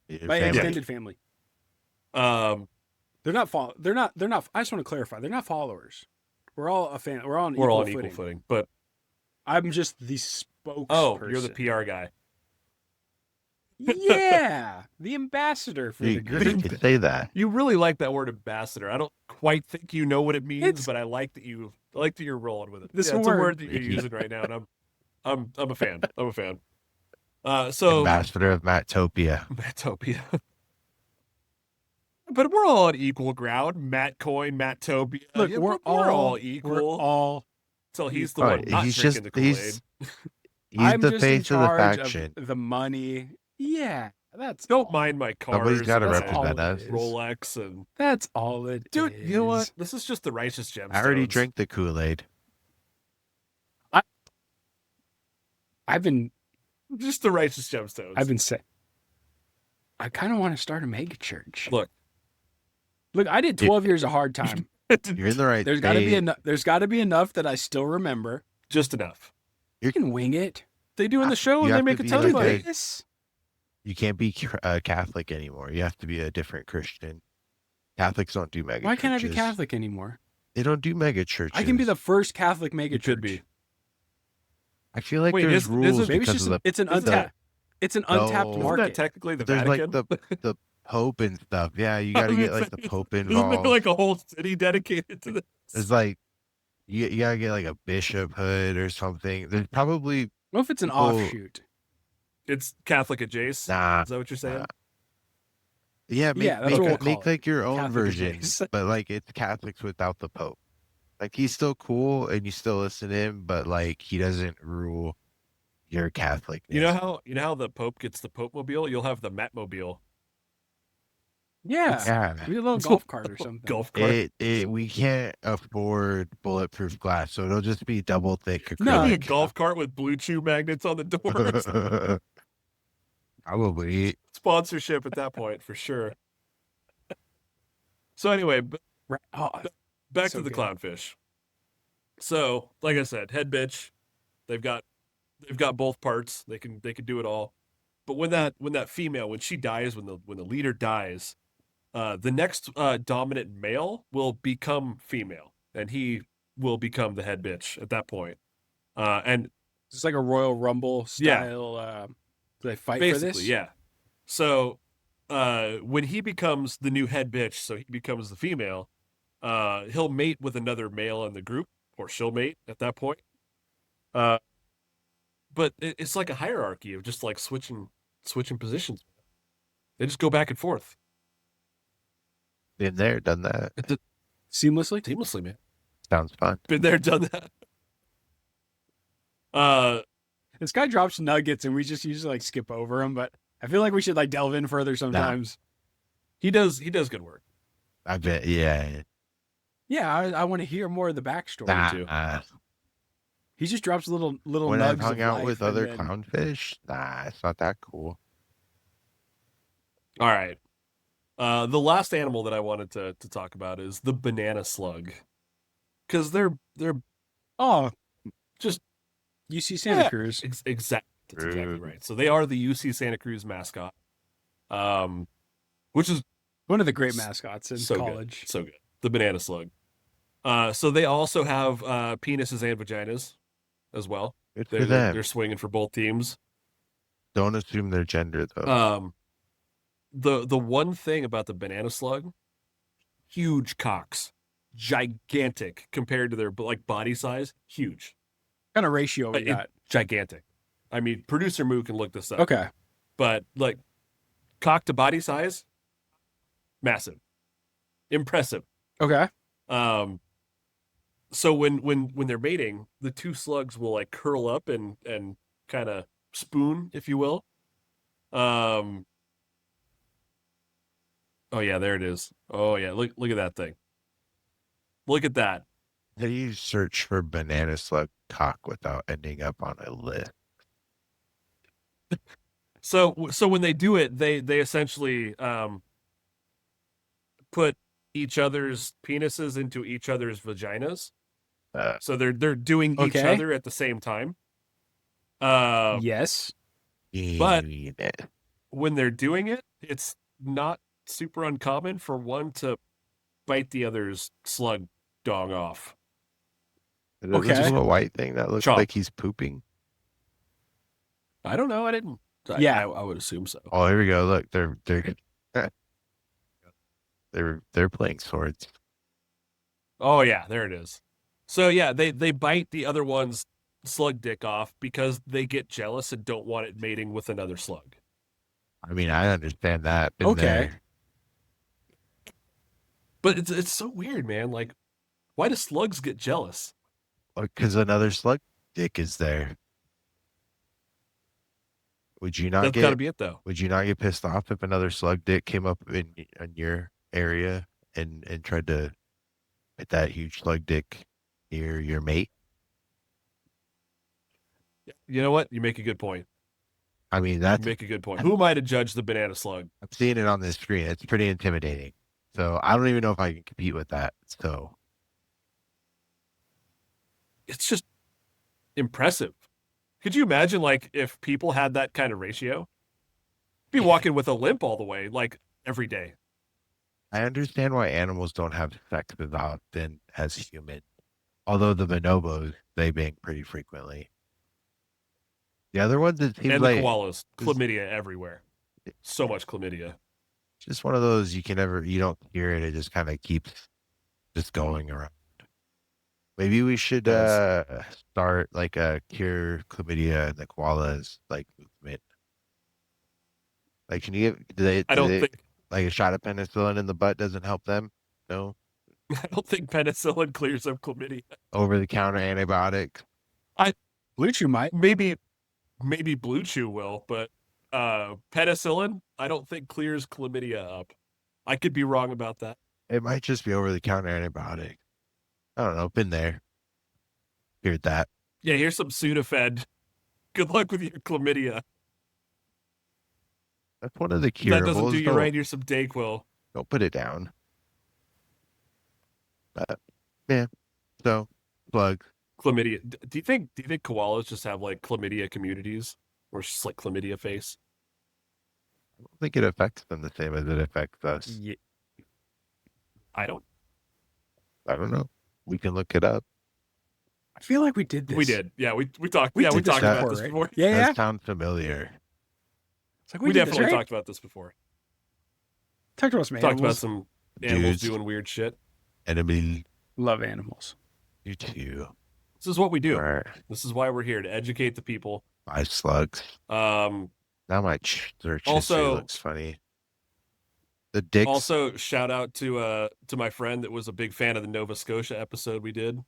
Your My family. extended family. Um, They're not I just want to clarify. They're not followers. We're all a fan. We're all on we're all on equal equal footing. footing. But I'm just the spokesperson. oh, you're the PR guy. Yeah, the ambassador for the You group. could say that. You really like that word ambassador. I don't quite think you know what it means, It's- but I like that you're rolling with it. This It's a word- word that you're using right now, and I'm a fan. I'm a fan. So Ambassador of Mattopia. Mattopia. But we're all on equal ground. Matt Coin, Mattopia. Look, Yeah, we're but all equal. We're all. So he's the Oh, one not he's drinking just the Kool-Aid. he's I'm the just in face of the charge faction. of the money. Yeah, that's Don't mind my cars. Somebody's got to and that's all represent it us. is. Rolex and That's all it dude. is. You know what? This is just the righteous gemstones. I already drank the Kool-Aid. I've been Just the righteous gemstones. saying. I kind of want to start a mega church. Look. I did 12 years of hard time. You're in the right. There's got to be state. enough. There's got to be enough that I still remember. Just enough. You can wing it. They do in the show, You and they have make to it be tell like you. a- Yes. You can't be Catholic anymore. You have to be a different Christian. Catholics don't do mega. Why can't I be churches. Catholic anymore? They don't do mega churches. I can be the first Catholic mega You church. could be. I feel like Wait, there's is it- rules Maybe it's because just of the. it's an Isn't untapped. It's an untapped No. Isn't market. that technically the There's Vatican? like the Pope and stuff. Yeah, you got to get like the Pope Isn't there involved. like a whole city dedicated to this? There's like you gotta get like a bishophood or something. There's probably What if it's an people- offshoot? It's Catholic adjace. nah. Is that what you're saying? Nah. Yeah, make, Yeah, that's make, what we'll make call it. like your own Catholic version, adjace. but like it's Catholics without the Pope. Like he's still cool and you still listen to him, but like he doesn't rule your Catholic. You know how the Pope gets the Pope mobile? You'll have the Matt-mobile. Yeah. Yeah. Maybe a little golf cart or something. Golf cart. We can't afford bulletproof glass, so it'll just be double thick No. Maybe a acrylic. golf cart with BlueChew magnets on the doors. Probably. Sponsorship at that point for sure. So anyway, Right. Oh, back So to the good. clownfish. So, like I said, head bitch. They've got both parts. They can do it all. But when that female, when she dies, when the leader dies, the next dominant male will become female, and he will become the head bitch at that point. And it's like a Royal Rumble Yeah. style. Do they fight basically, for this? yeah. So when he becomes the new head bitch, so he becomes the female, he'll mate with another male in the group, or she'll mate at that point. But it's like a hierarchy of just like switching positions. They just go back and forth Been there, done that. Seamlessly. seamlessly, man. Sounds fun. Been there, done that. This guy drops nuggets and we just usually like skip over him, but I feel like we should like delve in further sometimes. He does good work. I bet. Yeah. Yeah, I want to hear more of the backstory too. Nah. He just drops little When nugs I've hung of out life with and other then- clownfish, nah, it's not that cool. All right. The last animal that I wanted to talk about is the banana slug, because they're Oh, just UC Santa Yeah. Cruz. exact. That's exactly True. right. So they are the UC Santa Cruz mascot, which is One of the great mascots in so college. good. So good. The banana slug. So they also have penises and vaginas as well. Good for them. They're swinging for both teams. Don't assume their gender though. The one thing about the banana slug, huge cocks, gigantic compared to their like body size, huge. What kind of ratio we got? Gigantic. I mean, producer Moo can look this up. Okay. But like cock to body size, massive, impressive. Okay. So when they're mating, the two slugs will like curl up and kind of spoon, if you will. Oh yeah, there it is. Oh yeah, look at that thing. Look at that. How do you search for banana slug cock without ending up on a list? So when they do it, they essentially put each other's penises into each other's vaginas. So they're doing each Okay. other at the same time. Yes. But when they're doing it, it's not super uncommon for one to bite the other's slug dong off. There's Okay. this little white thing that looks Chomp. like he's pooping. I don't know. I didn't. Yeah. I would assume so. Oh, here we go. Look, they're playing swords. Oh yeah, there it is. So yeah, they bite the other one's slug dick off because they get jealous and don't want it mating with another slug. I mean, I understand that. Been Okay. there. But it's so weird, man. Like, why do slugs get jealous? Because another slug dick is there. Would you not That's got to be it, though. Would you not get pissed off if another slug dick came up in your area and tried to hit that huge slug dick near your mate? You know what? You make a good point. I mean, You that's make a good point. Who am I to judge the banana slug? I'm seeing it on this screen. It's pretty intimidating. So I don't even know if I can compete with that. So It's just impressive. Could you imagine, like, if people had that kind of ratio? Be walking with a limp all the way, like, every day. I understand why animals don't have sex as often as humans. Although the bonobos, they bang pretty frequently. The other ones, it seems And like the koalas, chlamydia everywhere. So much chlamydia. just one of those you don't hear it. It just kind of keeps just going around. Maybe we should start like a cure chlamydia and the koalas like movement. Like, can you get I don't think like a shot of penicillin in the butt doesn't help them? No, penicillin clears up chlamydia. over the counter antibiotic. BlueChew might. Maybe BlueChew will, but penicillin, I don't think clears chlamydia up. I could be wrong about that. It might just be over the counter antibiotic. I don't know. Been there. Heard that. Yeah, here's some Sudafed. Good luck with your chlamydia. That's one of the If curables. that doesn't do you Don't- right, here's some Dayquil. Don't put it down. Yeah. So, plug. Chlamydia. Do you think koalas just have like chlamydia communities, or it's just like chlamydia face? I don't think it affects them the same as it affects us. Yeah. I don't. I don't know. We can look it up. I feel like we did this. We did. Yeah, we talked. We yeah, we did this talked about before, this right? before. Yeah, yeah. Does sound familiar. It's like We did this, definitely right? talked about this before. Talked about some Talked about animals. some animals Dudes. doing weird shit. Enemy. Love animals. You too. This is what we do. Alright. This is why we're here, to educate the people. 5 slugs. Um, Now my search history Also- looks funny. The dicks. Also, shout out to my friend that was a big fan of the Nova Scotia episode we did.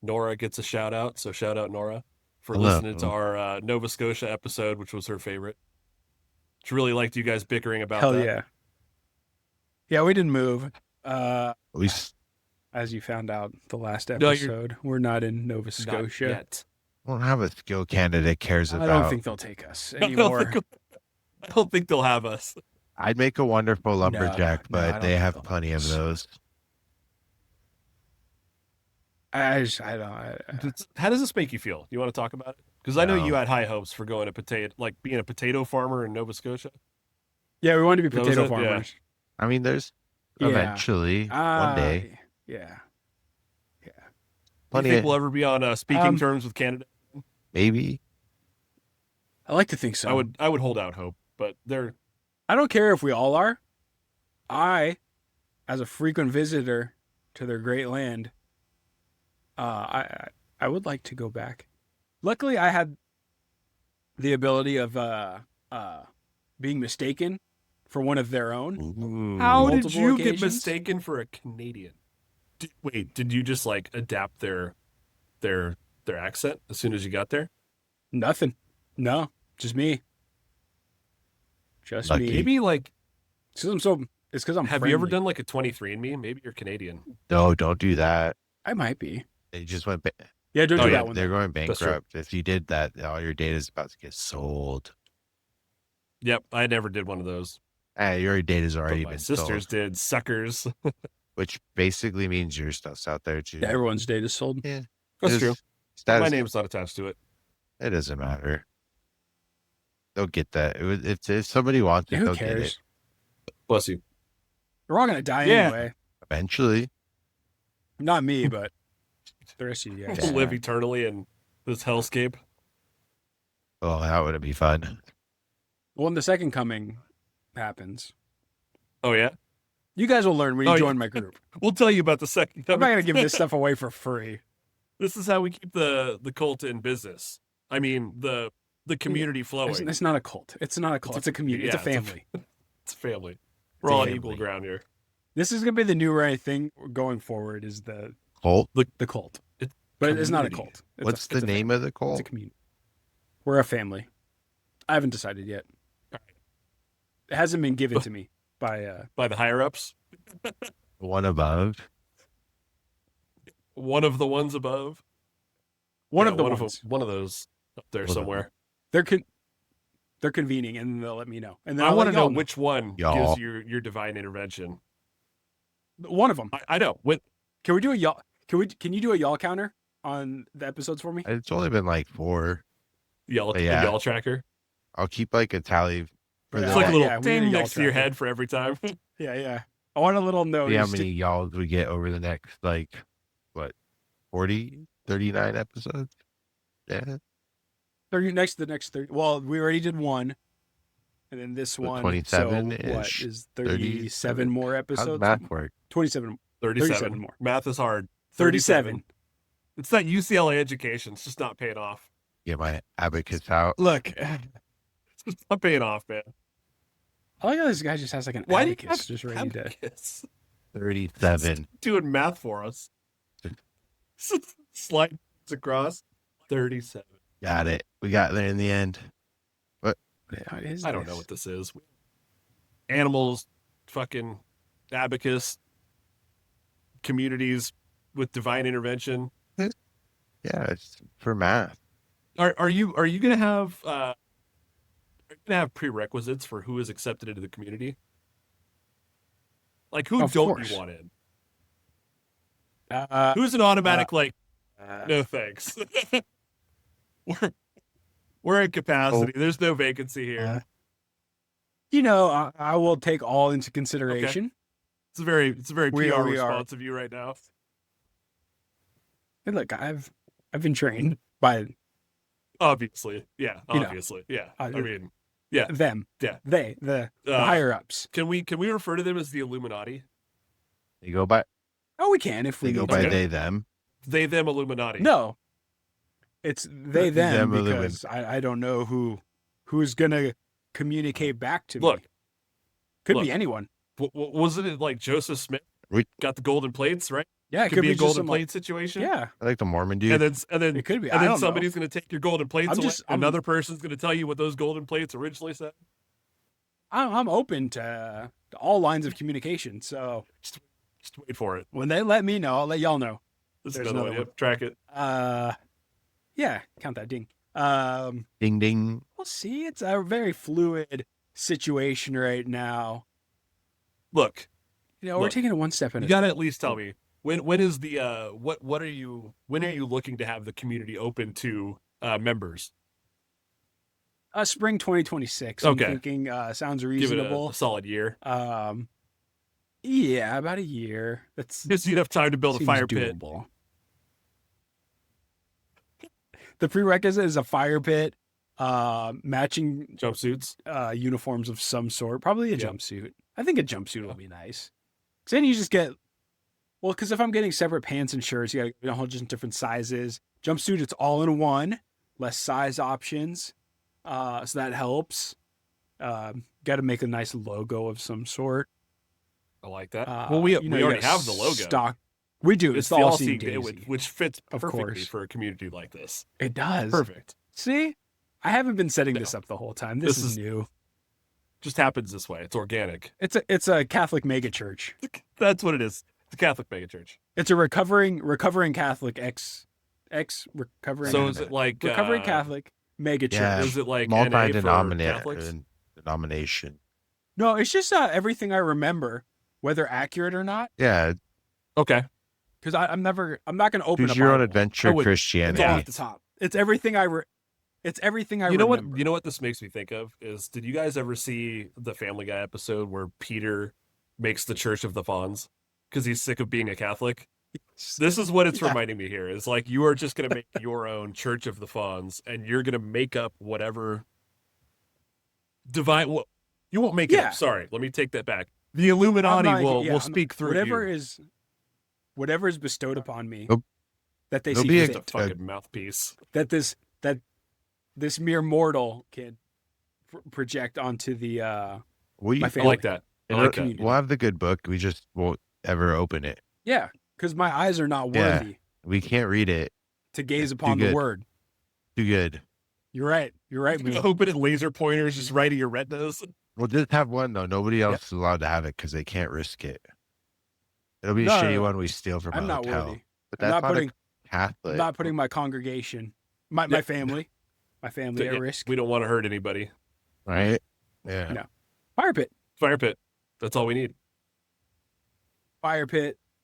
Nora gets a shout out, so shout out Nora for Hello. listening to our Nova Scotia episode, which was her favorite. She really liked you guys bickering about Hell that. yeah. Yeah, we didn't move. we As you found out the last No, you're- episode, we're not in Nova Not Scotia. yet. don't have a skill candidate cares I about. don't think they'll take us I anymore. don't think they'll have us. I'd make a wonderful lumberjack, no, I but don't they think have they'll plenty of take us. those. I don't. How does this make you feel? You want to talk about it? Because I know No. you had high hopes for going to being a potato farmer in Nova Scotia. Yeah, we wanted to be That was potato it? Yeah. farmers. I mean, there's Yeah. eventually one day. Yeah. Do you Plenty think of, we'll ever be on speaking terms with Canada? maybe. I like to think so. I would hold out hope, but they're I don't care if we all are. I, as a frequent visitor to their great land, I would like to go back. Luckily, I had the ability of being mistaken for one of their own. Ooh. How did multiple you get occasions. mistaken for a Canadian? Did you just like adapt their accent as soon as you got there? Nothing. No, just me. Just Lucky. me. Maybe like It's because I'm have friendly. you ever done like a 23andMe? Maybe you're Canadian. No, don't do that. I might be. They just went. Yeah, don't Oh, do yeah, that one. They're though. going That's true. bankrupt. If you did that, all your data is about to get sold. Yep, I never did one of those. Your data's But already my been sisters sold, did, suckers. which basically means your stuff's out there too. Yeah, everyone's data's sold. Yeah, That's It's- true. Status, My name's not attached to it. It doesn't matter. They'll get that. If somebody wants it, Yeah, who they'll get it cares? Bless you. We're all gonna die Yeah. anyway. eventually. Not me, but the rest of you guys. Yeah. Live eternally in this hellscape. Oh, that would be fun. When the second coming happens, Oh yeah, you guys will learn when you Oh, join yeah. my group. we'll tell you about the second. I'm not gonna give this stuff away for free. This is how we keep the cult in business. I mean the community flowing. It's not a cult. It's not a cult. It's a community. It's a yeah, family. It's family. We're all on Family. equal ground here. This is gonna be the new right thing going forward. Is the Cult. cult? It's But it's not a community. cult. It's What's it's the name of the It's a cult? community. We're a family. I haven't decided yet. It hasn't been given to me by. By the higher ups, One above. one of the ones above. One Yeah, of the one ones. one of those up there One of somewhere. They're convening, and they'll let me know. And then I I'll want to let know y'all which one Y'all. gives your divine intervention. one of them. I know. Can we do a y'all? Can you do a y'all counter on the episodes for me? It's only been like 4. Y'all, Yeah. y'all tracker. I'll keep like a tally for Yeah. It's the like a next- little yeah, we need a ding y'all next to your tracker. head for every time. Yeah. I want a little note. see how many y'alls we get over the next, like, what, 40, 39 episodes? Yeah. The next 30. Well, we already did one, and then this So one. 27 So what -ish, is 37 37. more How's episodes? math work? 27. 37 more. Math is hard. 37. It's that UCLA education. It's just not paying off. Get my abacus out. Look, It's just not paying off, man. I like how this guy just has like an Why do you abacus have just ready to. abacus? 37. Doing math for us. Slide across. 37. Got it. We got there in the end. What is I don't know this? what this is. Animals, fucking abacus, communities with divine intervention. Yeah, it's for math. Are you gonna have prerequisites for who is accepted into the community? Like who Of don't course. you want in? Uh, Who's an automatic no thanks. we're at capacity. There's no vacancy here. I will take all into consideration. It's a very We PR are- response of you right now. And look, I've been trained by Obviously. Yeah. You know, Obviously. Yeah. uh, I mean, yeah. them. Yeah. The Uh, higher ups. Can we refer to them as the Illuminati? They go by Oh, we can if we they go need by to. they them. They them Illuminati. No, it's they them Them because I don't know who's gonna communicate back to Look. me. Could look. be anyone. Wasn't it like Joseph Smith We- got the golden plates, right? Yeah, it Could be a just golden some, plate situation. Yeah, I like the Mormon dude. And then it could be. and I then don't know. somebody's going to take your golden plates I'm away. just- Another person's going to tell you what those golden plates originally said. I'm open to all lines of communication. So Just wait for it. when they let me know, I'll let y'all know. This is There's another one. another Yep, track it. Yeah, count that ding. Ding ding. We'll see. It's a very fluid situation right now. Look, We're Look, taking it one step at you a got to at least tell me when is the when are you looking to have the community open to members? Spring 2026. Okay. I'm thinking sounds Give it reasonable. a solid year. Yeah, about a year. That's Gives you enough time to build a seems fire pit. doable. The prerequisite is a fire pit, matching Jumpsuits. uniforms of some sort. Probably a Yep. jumpsuit. I think a jumpsuit will be nice. Because then you just get, well, because if I'm getting separate pants and shirts, you got to get a whole just different sizes. Jumpsuit, it's all in one, less size options. So that helps. Got to make a nice logo of some sort. I like that. Well, we you already gotta have the logo. Stock. We do. It's the all all-seeing seeing daisy. which fits Of perfectly course. for a community like this. It does. Perfect. See, I haven't been setting No. this up the whole time. This is new. Just happens this way. It's organic. It's a Catholic megachurch. That's what it is. It's a Catholic megachurch. It's a recovering Catholic ex recovering. So is it like recovering Catholic megachurch? Yeah. Is it like NA for Catholics? Multi-denomination. No, it's just everything I remember, whether accurate or not. Yeah, Okay. Because I'm not going to open choose up your own Bible. adventure I would- It's all Christianity. at the top. It's everything I You know what? remember. You know what this makes me think of is, did you guys ever see the Family Guy episode where Peter makes the Church of the Fawns because he's sick of being a Catholic? This is what it's Yeah. reminding me here. Is like, you are just going to make your own Church of the Fawns, and you're going to make up whatever divine. Well, you won't make it Yeah. up. Sorry, let me take that back. The Illuminati will speak through whatever you. whatever is bestowed upon me. Nope. That they It'll see be a- fit. Just a fucking mouthpiece. That this mere mortal can project onto the We, my I family. like that. I like that. community. we'll have the good book. We just won't ever open it. Yeah, because my eyes are not Yeah. worthy We can't read it. to gaze Too upon the good. word. Too good. You're right, man. Open it, laser pointers just right at your retinas. We'll just have one though. Nobody else is allowed to have it because they can't risk it. It'll be a No, shitty no, one we steal from I'm a not hotel. worthy. But I'm that's not putting a Catholic. I'm not putting my congregation, my family at risk. We don't want to hurt anybody. right? Yeah. No. Fire pit, Fire pit. That's all we need.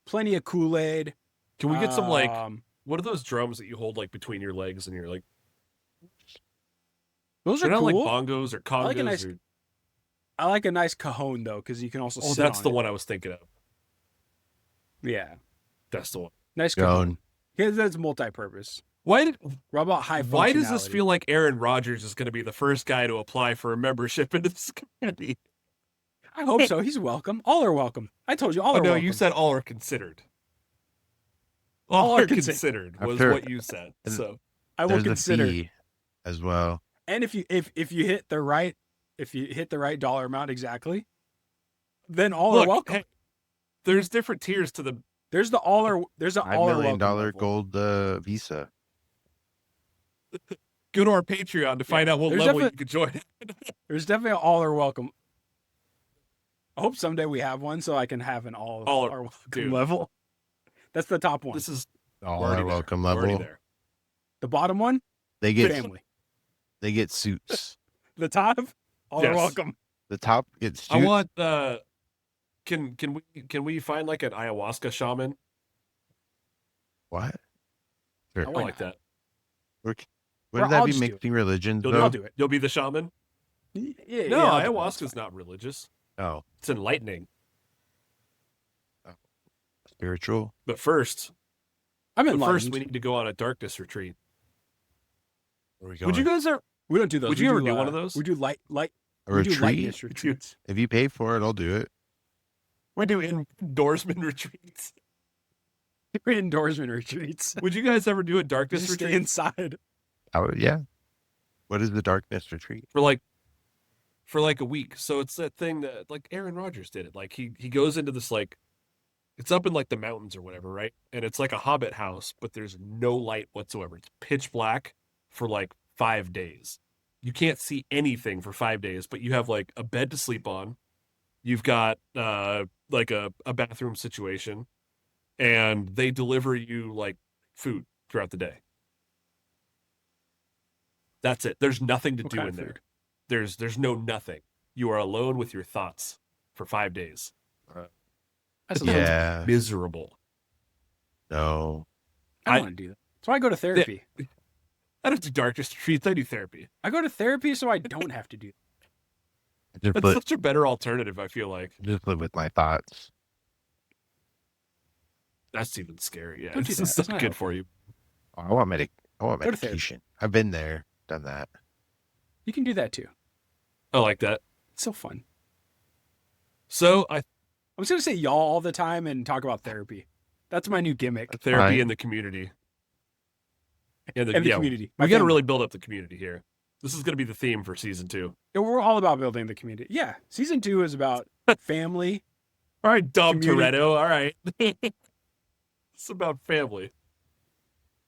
plenty of Kool-Aid. Can we get some like, Um, what are those drums that you hold like between your legs and you're like, those are they're not like cool. bongos or congas? like a nice or, I like a nice cajon though, because you can also oh, sit that's on the it. one I was thinking of. Yeah, That's the one. nice cajon. Gone. Yeah, that's multi-purpose. Why About high. Why does this functionality. feel like Aaron Rodgers is going to be the first guy to apply for a membership into this community? I hope so. He's welcome. All are welcome. I told you all Oh are no, welcome. you said all are considered. All are considered was After- what you said. and- So I will There's consider. a fee as well. And if you hit the right dollar amount exactly, then all look, are welcome. hey, there's different tiers to the. There's an all are $5 million level. gold visa. Go to our Patreon to find out what There's level you definitely- could join. There's definitely an all are welcome. I hope someday we have one so I can have an all are welcome dude. level. That's the top one. This is All already our there. welcome We're already level. there. The bottom one, They get family. they get suits. The top, all are Yes. welcome. The top gets suits. I want. Can we find like an ayahuasca shaman? What? I Why like that. Wouldn't Or that I'll be just do it. mixing religions You'll though? I'll do it. You'll be the shaman. Yeah, No, I'll do it. ayahuasca's not religious. Oh, It's enlightening. spiritual. But first, I'm we enlightened. need to go on a darkness retreat. Where are we going? Would you guys ever? We don't do those. Would We you ever do one of those? We do light. a We do retreat? lightness retreats. If you pay for it, I'll do it. We do endorsement retreats. Endorsement retreats. Would you guys ever do a darkness Just stay retreat inside. Yeah. What is the darkness retreat? for like a week? So it's that thing that like Aaron Rodgers did it. Like he goes into this like, it's up in like the mountains or whatever, right? And it's like a hobbit house, but there's no light whatsoever. It's pitch black for like 5 days. You can't see anything for 5 days, but you have like a bed to sleep on. You've got like a bathroom situation, and they deliver you like food throughout the day. That's it. There's nothing to What do kind in of there. food? There's no nothing. You are alone with your thoughts for 5 days. That's Yeah. Miserable. No. I don't want to do that. That's why I go to therapy. I don't do darkness retreats. I do therapy. I go to therapy so I don't have to do That's such a better alternative, I feel like. Just live with my thoughts. That's even scary. Yeah, Don't do this that. is That's not not good helpful. for you. Oh, I want Go to therapy. medication. I've been there, done that. You can do that too. I like that. It's so fun. So I'm just gonna say y'all all the time and talk about therapy. That's my new gimmick. therapy Fine. in the community. And the community. My We got to family. really build up the community here. This is going to be the theme for season 2. Yeah, we're all about building the community. Yeah, season 2 is about family. All right, Dom Community. Toretto. All right. It's about family.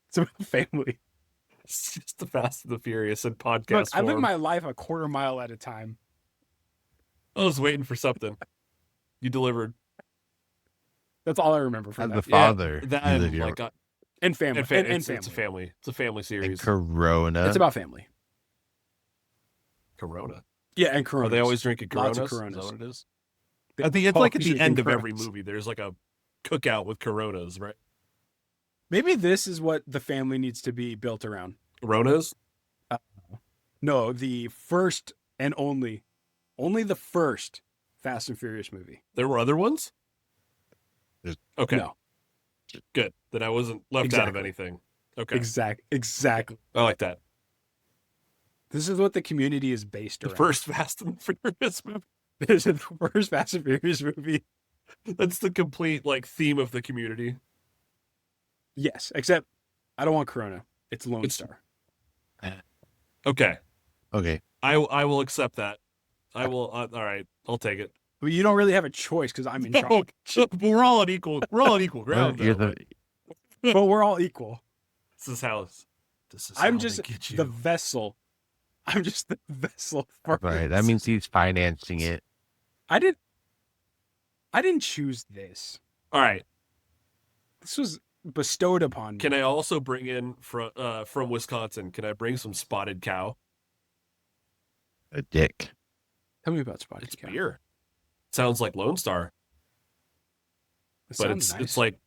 It's about family. It's just the Fast and the Furious in podcast Look, I live form. my life a quarter mile at a time. I was waiting for something. You delivered. That's all I remember As from the that. father, That you and, live your like, And family. and And it's family. a family. It's a family and series. Corona. It's about family. Corona. Yeah, and Coronas. Are they always drinking Lots Coronas? of Coronas. Is that what it is? They I think it's like at always the end of drinking every Coronas. movie. There's like a cookout with Coronas, right? Maybe this is what the family needs to be built around. Coronas? No, the first and only the first Fast and Furious movie. There were other ones? There's- Okay. No, Good. Then I wasn't left out of Exactly. anything. Okay. exactly. I like that. This is what the community is based The around. first Fast and Furious movie. This is the first Fast and Furious movie. That's the complete like theme of the community. Yes, except I don't want Corona. It's Lone It's- Star. Okay. Okay. I will accept that. I will. All right. I'll take it. Well, you don't really have a choice because I'm in charge. But we're all on equal. We're all on equal ground. You're though. But we're all equal. This is how. This is. I'm how just they get you. the vessel. I'm just the vessel for right. it. That means he's financing it. I didn't choose this. All right. This was bestowed upon me. Can I also bring in from Wisconsin? Can I bring some spotted cow? A dick. Tell me about Spotted It's Cow. beer. Sounds like Lone Star, It but sounds it's nice. like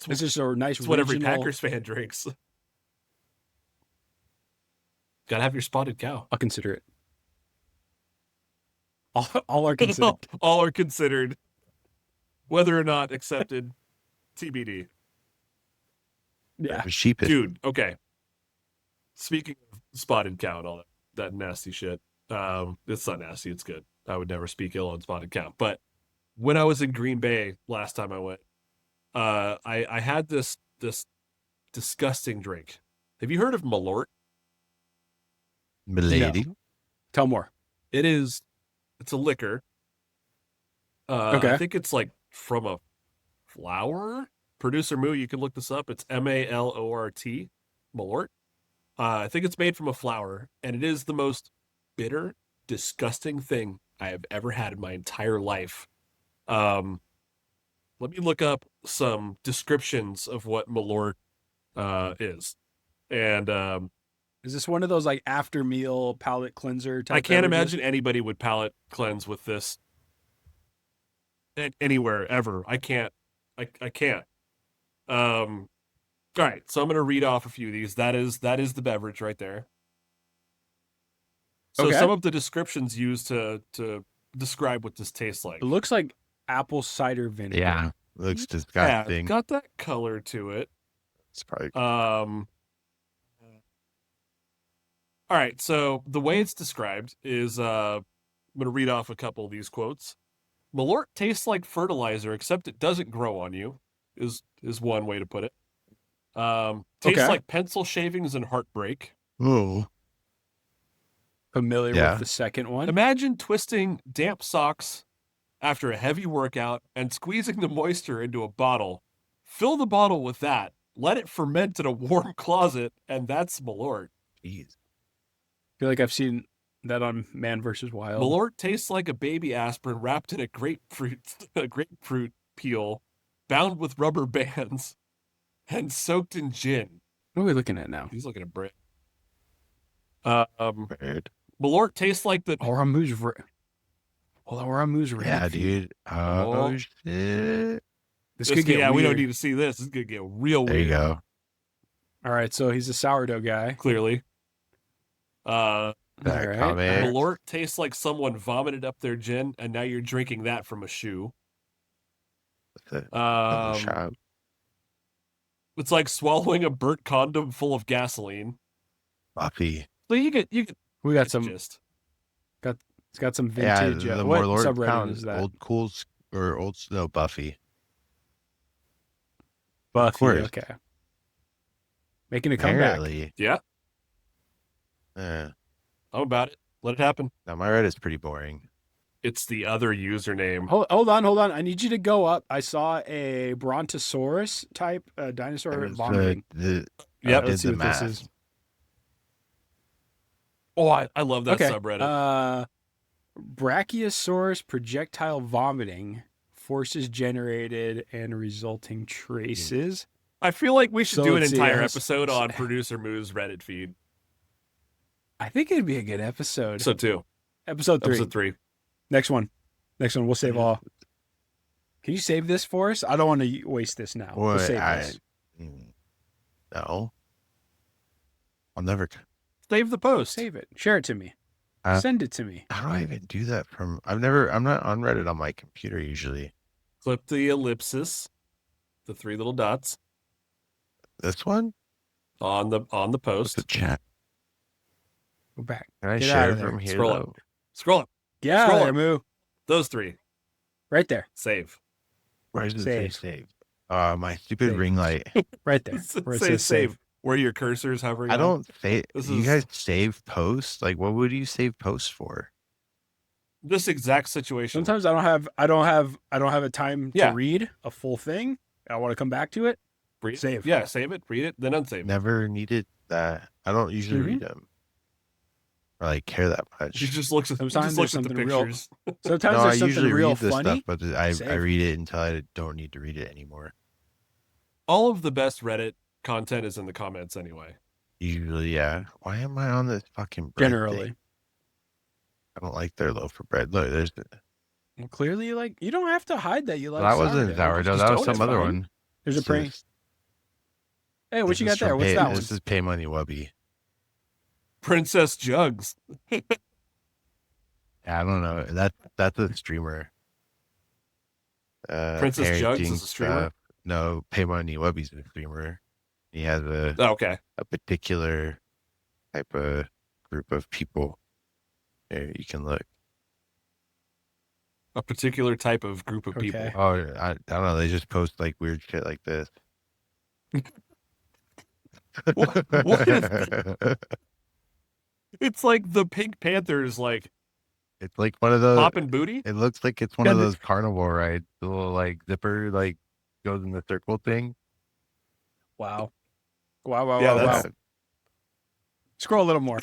It's just a nice it's what every regional- Packers fan drinks. Gotta have your spotted cow. I'll consider it. All are considered. All are considered. Whether or not accepted, TBD. Yeah. A sheep is Dude, okay. Speaking of spotted cow and all that nasty shit, it's not nasty, it's good. I would never speak ill on spotted cow. But when I was in Green Bay last time I went, I had this disgusting drink. Have you heard of Malort? milady. Tell more. It's a liquor. Okay. I think it's like from a flower. Producer Moo, you can look this up. It's Malort, Malort. I think it's made from a flower, and it is the most bitter, disgusting thing I have ever had in my entire life. Let me look up some descriptions of what Malort is. And Is this one of those like after meal palate cleanser type? I can't beverages? imagine anybody would palate cleanse with this anywhere ever. I can't. I can't. All right, so I'm going to read off a few of these. That is the beverage right there. So Okay. some of the descriptions used to describe what this tastes like. It looks like apple cider vinegar. Yeah. Looks Yeah, disgusting. it's got that color to it. It's probably All right, so the way it's described is I'm going to read off a couple of these quotes. Malort tastes like fertilizer, except it doesn't grow on you, is one way to put it. Tastes Okay. like pencil shavings and heartbreak. oh. Familiar Yeah. with the second one? Imagine twisting damp socks after a heavy workout and squeezing the moisture into a bottle. Fill the bottle with that. Let it ferment in a warm closet, and that's Malort. Jeez. I feel like I've seen that on Man vs. Wild. Malort tastes like a baby aspirin wrapped in a grapefruit peel, bound with rubber bands, and soaked in gin. What are we looking at now? He's looking at Brit. Weird. Malort tastes like the Oramu's red. Yeah, dude. Oh, Oh. shit. This could get we don't weird. need to see this. This is gonna get real There you weird. go. All right, so he's a sourdough guy. clearly. That All right. comment. Malort tastes like someone vomited up their gin, and now you're drinking that from a shoe. Shop. It's like swallowing a burnt condom full of gasoline. Buffy. So you get We got some. gist. It's got some Yeah, vintage. the What more Lord subreddit sounds is that? old cools or old no Buffy. Buffy. course. Okay. Making a comeback. Apparently. Yeah, Yeah. I'm about it. Let it happen. Now my Reddit's pretty boring. It's the other username. Hold on. I need you to go up. I saw a Brontosaurus type dinosaur There's vomiting. Yep. did Let's see the what this math. is. Oh, I love that Okay. subreddit. Brachiosaurus projectile vomiting, forces generated and resulting traces. I feel like we should So do an let's see, entire yes. episode on Producer Moo's Reddit feed. I think it'd be a good episode. Episode 2. Episode 3. Episode 3. Next one. We'll save all. Can you save this for us? I don't want to waste this now. We'll save this. No. I'll never. Save the post. Save it. Share it to me. Uh, Send it to me. How do I even do that from? I'm not on Reddit on my computer usually. Clip the ellipsis, the 3 little dots This one? on the What's post. the chat? Go back. Can I Get share out it of there. from here Scroll though? up. Scroll up. Get out of Scroll there, up. Moo. Those 3. Right there. Save. Where does it say Save. save? My stupid Save. ring light. Right there. Where it Say says save. Where your cursor is hovering. I on. don't save. This You is- guys save posts? Like, what would you save posts for? This exact situation. Sometimes I don't have a time Yeah. to read a full thing. I want to come back to it. Read, Save. Yeah, save it, read it, then unsave it. Never needed that. I don't usually Mhm. read them or like care that much. She just looks at, Sometimes just looks there's at the something real- pictures. Sometimes No, I there's something usually real read this funny. stuff, but I Save. read it until I don't need to read it anymore. All of the best Reddit content is in the comments anyway. Usually, yeah. Why am I on this fucking bread Generally. thing? I don't like their loaf of bread. Look, there's. Well, clearly, you don't have to hide that you like. that wasn't sourdough. Just That was don't, some it's other fine. one. There's a This prank. is- Hey, what this you is got there? from What's Pay- that one? This is Pay Money Wubby. Princess Jugs. Yeah, I don't know. That's a streamer. Princess Jugs is parenting a streamer? stuff. No, Pay Money Wubby's a streamer. He has Oh, okay. a particular type of group of people. Here, you can look. A particular type of group of people. Okay. Oh, I don't know. They just post like weird shit like this. What is It's like the Pink Panthers, like It's like one of those. popping booty. It looks like it's one Yeah, of those carnival rides. The little like zipper like goes in the circle thing. Wow. Wow. Yeah, Wow. that's- Scroll a little more.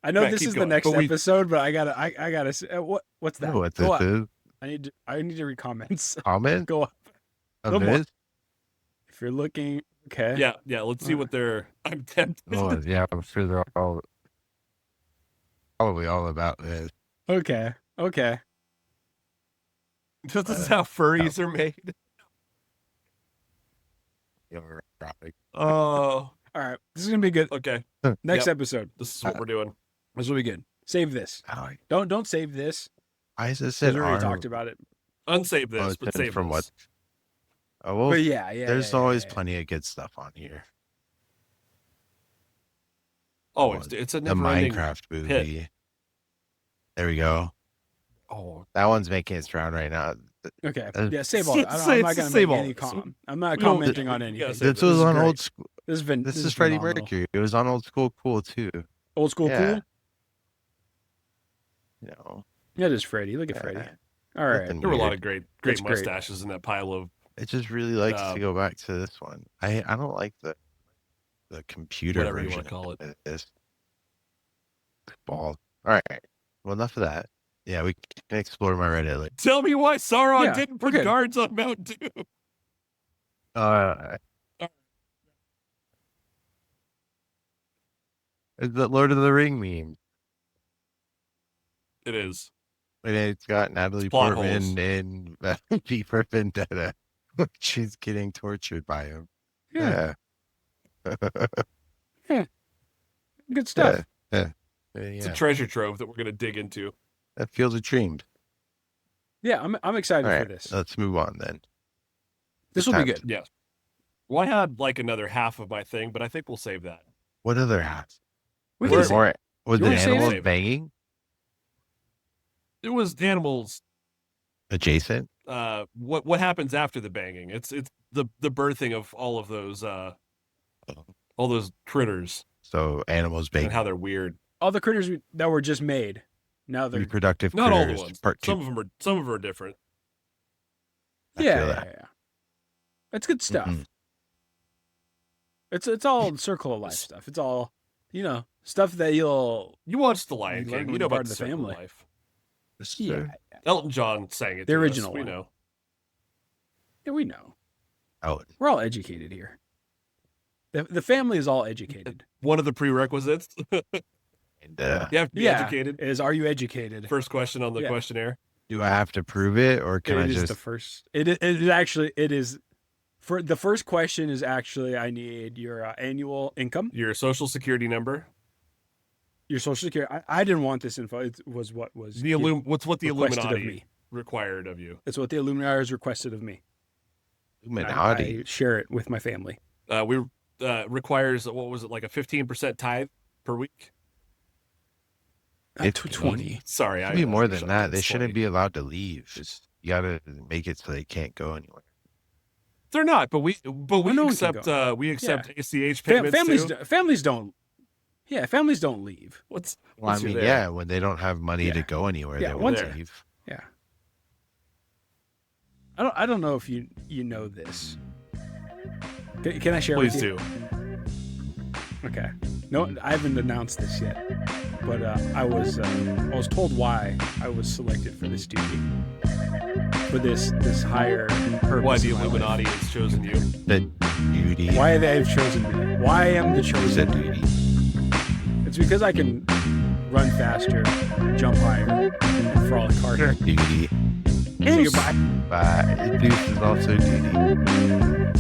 I know Matt, this keep is going. the next But we- episode, but I gotta. What's I that? know what Go this up. is. I need to read comments. Comment Go up. of little more. this. If you're looking, okay. Yeah. Let's see what they're. I'm tempted. Oh yeah, I'm sure they're all probably all about this. Okay. This is how furries are made. Demographic. Oh, All right. This is gonna be good. okay. Next Yep. episode. This is what we're doing. This will be good. Save this. Oh, Don't save this. I just Because said we already arm. talked about it. Unsave this, Oh, but it's save from this. what? Oh well, But yeah. there's yeah, always yeah. plenty of good stuff on here. Oh, it's a The never-ending. Minecraft movie. There we go. Oh, That one's making its round right now. Okay. Uh, Yeah. Save all. Say- I'm not gonna save make all any this. comment. I'm not We don't- commenting on yeah, anything. save This it. was is on great. old school. This This is is Freddie phenomenal. Mercury. It was on Old School Cool too. Old school Yeah. cool. You know, Yeah, it is Freddie. Look at Yeah. Freddie. All right. Nothing there were a lot weird. of great That's great. mustaches in that pile of. It just really likes Um, to go back to this one. I don't like the computer Whatever you version wanna call it. of this ball. All right. Well, enough of that. Yeah, we can explore my Reddit. Like, Tell me why Sauron Yeah, didn't we're put good. guards on Mount Doom. it's the Lord of the Ring meme. It is. And it's got Natalie plot Portman holes. in V for Vendetta. She's getting tortured by him. Yeah. Good stuff. It's a treasure trove that we're going to dig into. That feels dreamed. Yeah, I'm excited All for right, this. let's move on then. This will be time good. Yes. Well, I had like another half of my thing, but I think we'll save that. What other hats? We Was can it say- more? Was You it wanna save animals it? banging It was animals. adjacent? What happens after the banging? It's the birthing of all of those critters So animals and banging. how they're weird. all the critters that were just made. Now they're Reproductive Not all critters. the ones. Part 2. Some of them are different. I feel yeah. that. That's good stuff. Mhm. It's all circle of life stuff. It's all stuff that you'll You watched The Lion You learn King. when You know you're part about of the the circle of family. life. yeah Elton John sang it. The to us, original we one. know. yeah we know. Oh, We're all educated here. The family is all educated. One of the prerequisites. and, You have to be educated. Is are you educated? First question on the Yeah. questionnaire. do I have to prove it, or can I It is just? the first. It is actually. It is. For the first question is actually, I need your annual income, Your social security number. your social security. I didn't want this info. It was what was What's what the requested of Illuminati me. required of you. It's what the Illuminati has requested of me. Illuminati. I share it with my family. We requires what was it, like a 15% tithe per week? Not It's 20. Sorry, It should be more than that. They it's shouldn't 20. be allowed to leave. You gotta make it so they can't go anywhere. They're not, but we no one can accept go. ACH payments Families too. families don't. Yeah, families don't leave. What's Well, I once you're mean, there. yeah, when they don't have money to Yeah. go anywhere, Yeah, they once- won't leave. Yeah. I don't know if you know this. Can I share? Please with you? do. Okay. No, I haven't announced this yet, but I was told why I was selected for this duty, for this higher purpose. Why the in my life. Illuminati has chosen you. The duty. Why they have chosen me? Why I am the is a chosen? duty? It's because I can run faster, jump higher, and frolic harder. Duty. Say goodbye. But duty is also duty.